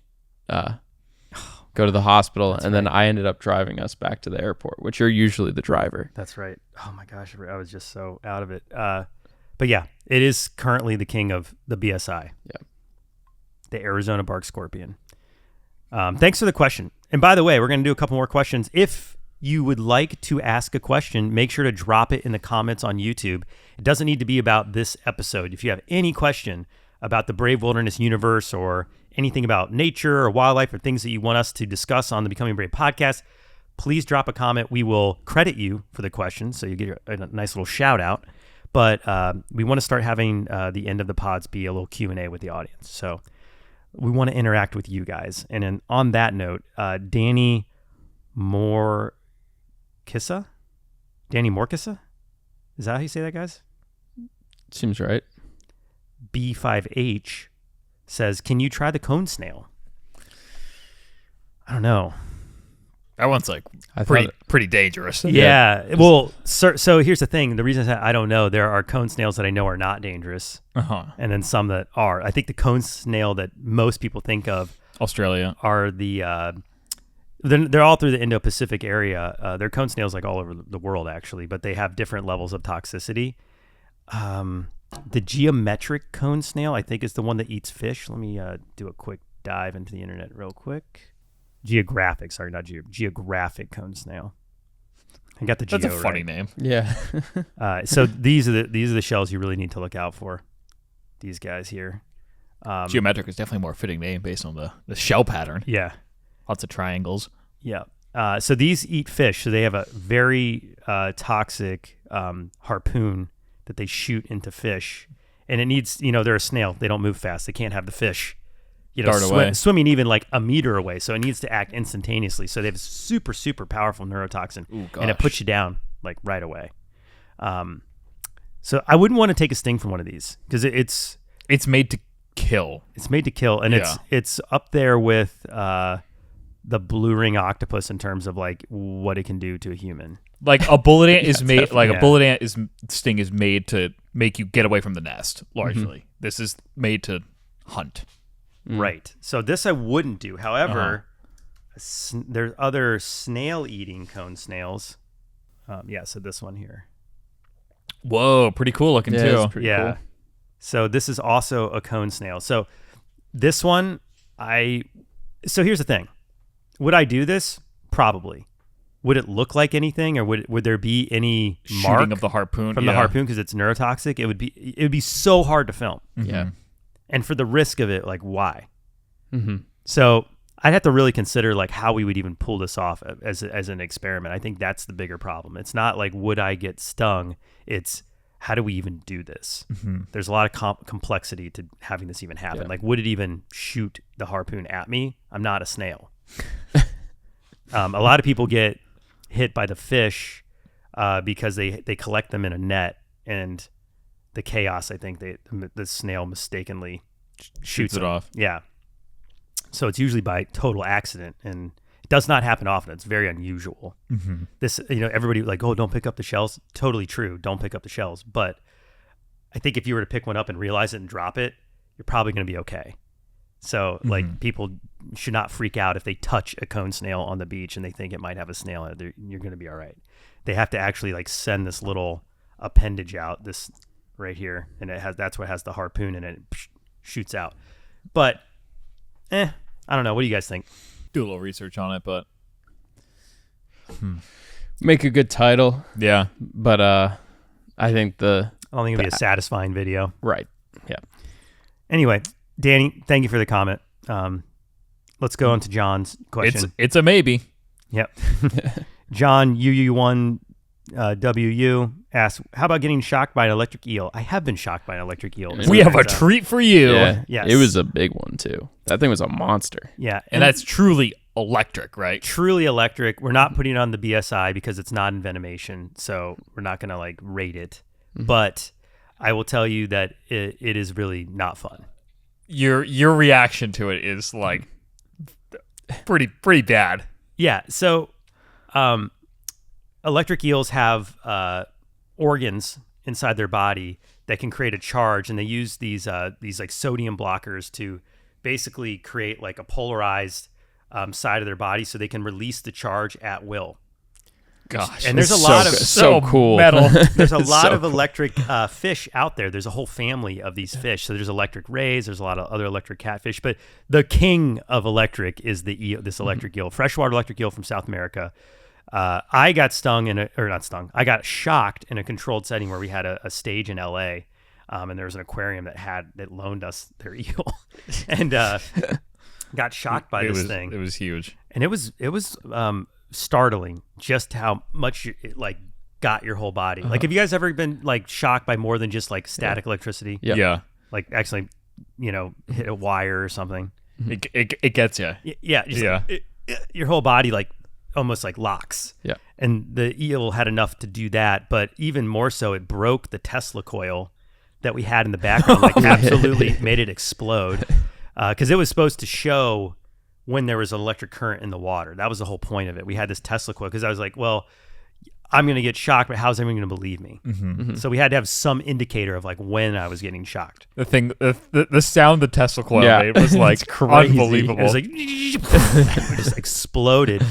Speaker 3: go to the hospital. And then I ended up driving us back to the airport, which you're usually the driver.
Speaker 1: That's right. Oh my gosh, I was just so out of it. But yeah, it is currently the king of the BSI.
Speaker 3: Yeah.
Speaker 1: The Arizona bark scorpion. Thanks for the question. And by the way, we're going to do a couple more questions. If you would like to ask a question, make sure to drop it in the comments on YouTube. It doesn't need to be about this episode. If you have any question about the Brave Wilderness universe or anything about nature or wildlife or things that you want us to discuss on the Becoming Brave podcast, please drop a comment. We will credit you for the question, so you get a nice little shout out. But we want to start having the end of the pods be a little Q&A with the audience. So we want to interact with you guys. And then on that note, Danny Morkissa? Is that how you say that, guys?
Speaker 3: Seems right.
Speaker 1: B5H says, "Can you try the cone snail?" I don't know.
Speaker 4: That one's like pretty dangerous.
Speaker 1: Yeah. Well, so here's the thing. The reason I don't know, there are cone snails that I know are not dangerous, and then some that are. I think the cone snail that most people think of,
Speaker 4: Australia,
Speaker 1: are the they're all through the Indo-Pacific area. They're cone snails like all over the world actually, but they have different levels of toxicity. The geometric cone snail, I think, is the one that eats fish. Let me do a quick dive into the internet real quick. Geographic cone snail. I got the geo.
Speaker 4: That's a funny
Speaker 1: right.
Speaker 4: name.
Speaker 3: Yeah.
Speaker 1: So these are the shells you really need to look out for. These guys here.
Speaker 4: Geometric is definitely a more fitting name based on the shell pattern.
Speaker 1: Yeah.
Speaker 4: Lots of triangles.
Speaker 1: Yeah. So these eat fish. So they have a very toxic harpoon that they shoot into fish, and it needs. They're a snail. They don't move fast. They can't have the fish.
Speaker 4: Dart away.
Speaker 1: Swimming even like a meter away, so it needs to act instantaneously. So they have super, super powerful neurotoxin, and it puts you down like right away. So I wouldn't want to take a sting from one of these because it's
Speaker 4: made to kill.
Speaker 1: It's made to kill, and it's up there with the blue ring octopus in terms of like what it can do to a human.
Speaker 4: Like a bullet ant is made. Like a bullet ant sting is made to make you get away from the nest. Largely, this is made to hunt.
Speaker 1: Right. So this I wouldn't do. However, there's other snail-eating cone snails. So this one here.
Speaker 4: Whoa, pretty cool looking too.
Speaker 1: Cool. So this is also a cone snail. So this one, so here's the thing. Would I do this? Probably. Would it look like anything, or would there be any mark
Speaker 4: shooting of the harpoon
Speaker 1: from the harpoon because it's neurotoxic? It would be so hard to film.
Speaker 3: Yeah.
Speaker 1: And for the risk of it, like, why? So I'd have to really consider like how we would even pull this off as an experiment. I think that's the bigger problem. It's not like would I get stung? It's how do we even do this? There's a lot of complexity to having this even happen. Like, would it even shoot the harpoon at me? I'm not a snail. A lot of people get hit by the fish because they collect them in a net, and the chaos, I think the snail mistakenly shoots
Speaker 4: it off.
Speaker 1: Yeah. So it's usually by total accident, and it does not happen often. It's very unusual. This, everybody like, oh, don't pick up the shells. Totally true. Don't pick up the shells. But I think if you were to pick one up and realize it and drop it, you're probably going to be okay. So like people should not freak out if they touch a cone snail on the beach and they think it might have a snail in it. You're going to be all right. They have to actually like send this little appendage out, this right here, and that's what has the harpoon in it. It shoots out. But I don't know. What do you guys think?
Speaker 4: Do a little research on it, but
Speaker 3: make a good title.
Speaker 4: Yeah,
Speaker 3: but I think
Speaker 1: I don't think it'll be a satisfying video.
Speaker 3: Right. Yeah.
Speaker 1: Anyway, Danny, thank you for the comment. Let's go on to John's question.
Speaker 4: It's a maybe.
Speaker 1: Yep. John UU1WU asks, how about getting shocked by an electric eel? I have been shocked by an electric eel.
Speaker 4: We have a treat for you.
Speaker 3: Yeah.
Speaker 1: Yes.
Speaker 3: It was a big one too. That thing was a monster.
Speaker 1: Yeah.
Speaker 4: And that's truly electric, right?
Speaker 1: Truly electric. We're not putting it on the BSI because it's not envenomation, so we're not going to like rate it. But I will tell you that it is really not fun.
Speaker 4: Your reaction to it is like pretty bad.
Speaker 1: Yeah. So, electric eels have organs inside their body that can create a charge, and they use these like sodium blockers to basically create like a polarized side of their body, so they can release the charge at will.
Speaker 4: Gosh,
Speaker 1: and there's a lot of
Speaker 3: so cool
Speaker 4: metal.
Speaker 1: There's a lot of electric fish out there. There's a whole family of these fish. So there's electric rays. There's a lot of other electric catfish, but the king of electric is this electric eel, freshwater electric eel from South America. I got I got shocked in a controlled setting where we had a stage in LA, and there was an aquarium that loaned us their eel, and got shocked by this thing.
Speaker 4: It was huge,
Speaker 1: and it was startling just how much it like got your whole body. Like, have you guys ever been like shocked by more than just like static electricity?
Speaker 4: Yeah.
Speaker 1: Like actually, hit a wire or something.
Speaker 4: It gets you.
Speaker 1: Yeah. Your whole body like almost like locks.
Speaker 3: Yeah.
Speaker 1: And the eel had enough to do that, but even more so, it broke the Tesla coil that we had in the background like absolutely made it explode, because it was supposed to show when there was an electric current in the water. That was the whole point of it. We had this Tesla coil because I was like, well, I'm going to get shocked, but how's everyone going to believe me? So we had to have some indicator of like when I was getting shocked.
Speaker 4: The sound the Tesla coil made was like unbelievable.
Speaker 1: It was like it just exploded,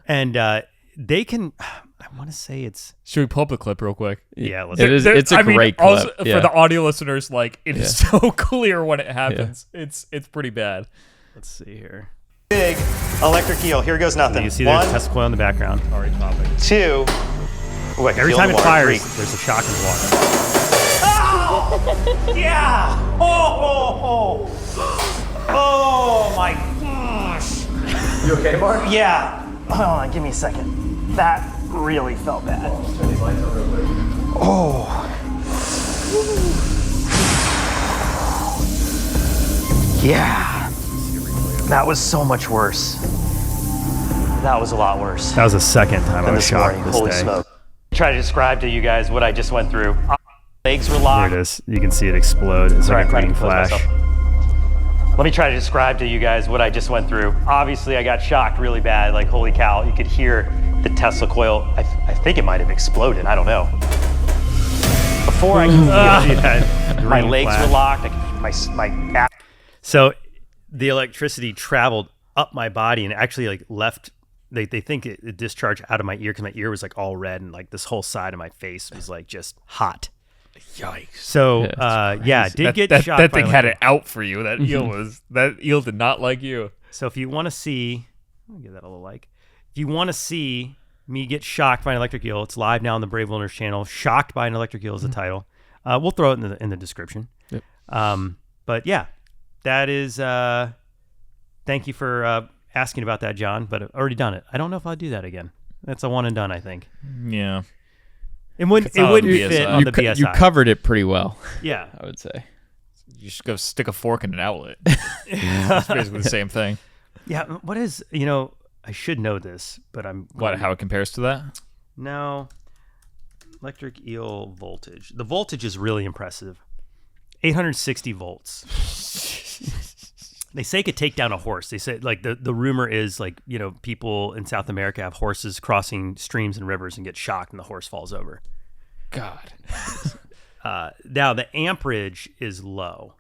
Speaker 1: and they can. I want to say it's.
Speaker 4: Should we pull up the clip real quick?
Speaker 1: Yeah, let's.
Speaker 3: It's a great clip.
Speaker 4: Also, for the audio listeners, like it is so clear when it happens. Yeah. It's pretty bad.
Speaker 1: Let's see here.
Speaker 2: Big electric eel. Here goes nothing.
Speaker 1: You see there's a Tesla coil in the background.
Speaker 4: Already popping.
Speaker 2: 2. Ooh,
Speaker 1: every time it fires, there's a shock in the water.
Speaker 2: Oh! Yeah! Oh! Oh my gosh!
Speaker 5: You okay, Mark?
Speaker 2: Yeah. Hold on, give me a second. That really felt bad. Oh. Yeah. That was so much worse. That was a lot worse.
Speaker 1: That was the second time I was shocked this
Speaker 2: Holy
Speaker 1: day.
Speaker 2: smoke. Try to describe to you guys what I just went through. Legs were locked.
Speaker 1: There it is. You can see it explode. It's like a green flash.
Speaker 2: Let me try to describe to you guys what I just went through. Obviously, I got shocked really bad. Like, holy cow, you could hear the Tesla coil. I think it might have exploded. I don't know. Before I could feel it, my legs were locked. My
Speaker 1: So the electricity traveled up my body and actually like left. They think it discharged out of my ear because my ear was like all red and like this whole side of my face was like just hot.
Speaker 4: Yikes!
Speaker 1: So get shocked.
Speaker 4: That thing had it out for you. That eel did not like you.
Speaker 1: So if you want to see, I'll give that a little like. If you want to see me get shocked by an electric eel, it's live now on the Brave Wilderness channel. Shocked by an electric eel is the title. We'll throw it in the description.
Speaker 3: Yep.
Speaker 1: But yeah, that is. Thank you for asking about that, John. But I've already done it. I don't know if I'll do that again. That's a one and done, I think.
Speaker 4: Yeah.
Speaker 1: It wouldn't fit on the BSI.
Speaker 3: You covered it pretty well.
Speaker 1: Yeah,
Speaker 3: I would say.
Speaker 4: You should go stick a fork in an outlet. It's basically the same thing.
Speaker 1: Yeah. What is I should know this, but
Speaker 4: how it compares to that?
Speaker 1: No. Electric eel voltage. The voltage is really impressive. 860 volts. They say it could take down a horse. They say like the rumor is like, people in South America have horses crossing streams and rivers and get shocked and the horse falls over.
Speaker 4: God.
Speaker 1: Now the amperage is low.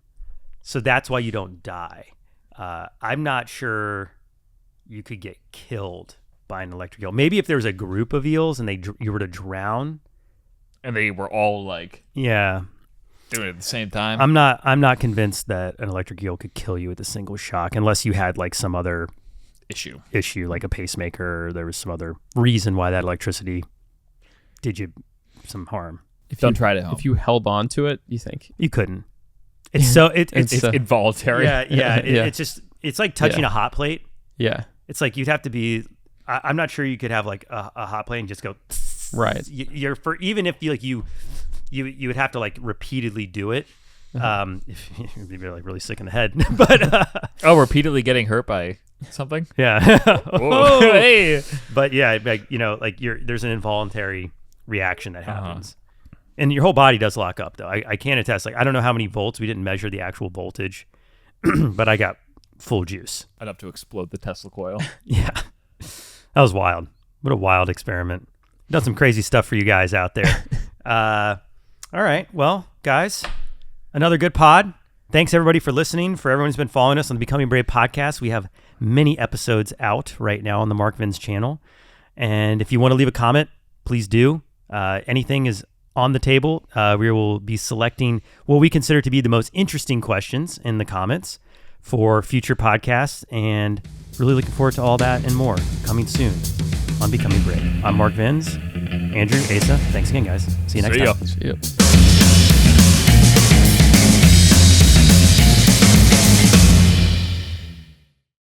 Speaker 1: So that's why you don't die. I'm not sure you could get killed by an electric eel. Maybe if there was a group of eels and you were to drown.
Speaker 4: And they were all like doing it at the same time.
Speaker 1: I'm not convinced that an electric eel could kill you with a single shock unless you had like some other issue like a pacemaker or there was some other reason why that electricity did you some harm.
Speaker 4: Don't try it at home.
Speaker 3: If you held on to it, you think
Speaker 1: you couldn't. It's so it's
Speaker 4: involuntary.
Speaker 1: Yeah. It's like touching a hot plate.
Speaker 3: Yeah.
Speaker 1: It's like you'd have to be. I'm not sure you could have like a hot plate and just go.
Speaker 3: Right.
Speaker 1: Even if you would have to like repeatedly do it. If you're like really sick in the head, but
Speaker 4: repeatedly getting hurt by something.
Speaker 1: Yeah.
Speaker 4: Whoa. Hey.
Speaker 1: But yeah, like there's an involuntary reaction that happens, and your whole body does lock up. Though I can't attest. Like I don't know how many volts. We didn't measure the actual voltage, but I got full juice
Speaker 4: enough to explode the Tesla coil.
Speaker 1: Yeah, that was wild. What a wild experiment. Done some crazy stuff for you guys out there. All right. Well, guys, another good pod. Thanks, everybody, for listening. For everyone who's been following us on the Becoming Brave podcast, we have many episodes out right now on the Mark Vins channel. And if you want to leave a comment, please do. Anything is on the table. We will be selecting what we consider to be the most interesting questions in the comments for future podcasts. And really looking forward to all that and more coming soon on Becoming Brave. I'm Mark Vins. Andrew, Asa, thanks again, guys. See you next time.
Speaker 3: See ya.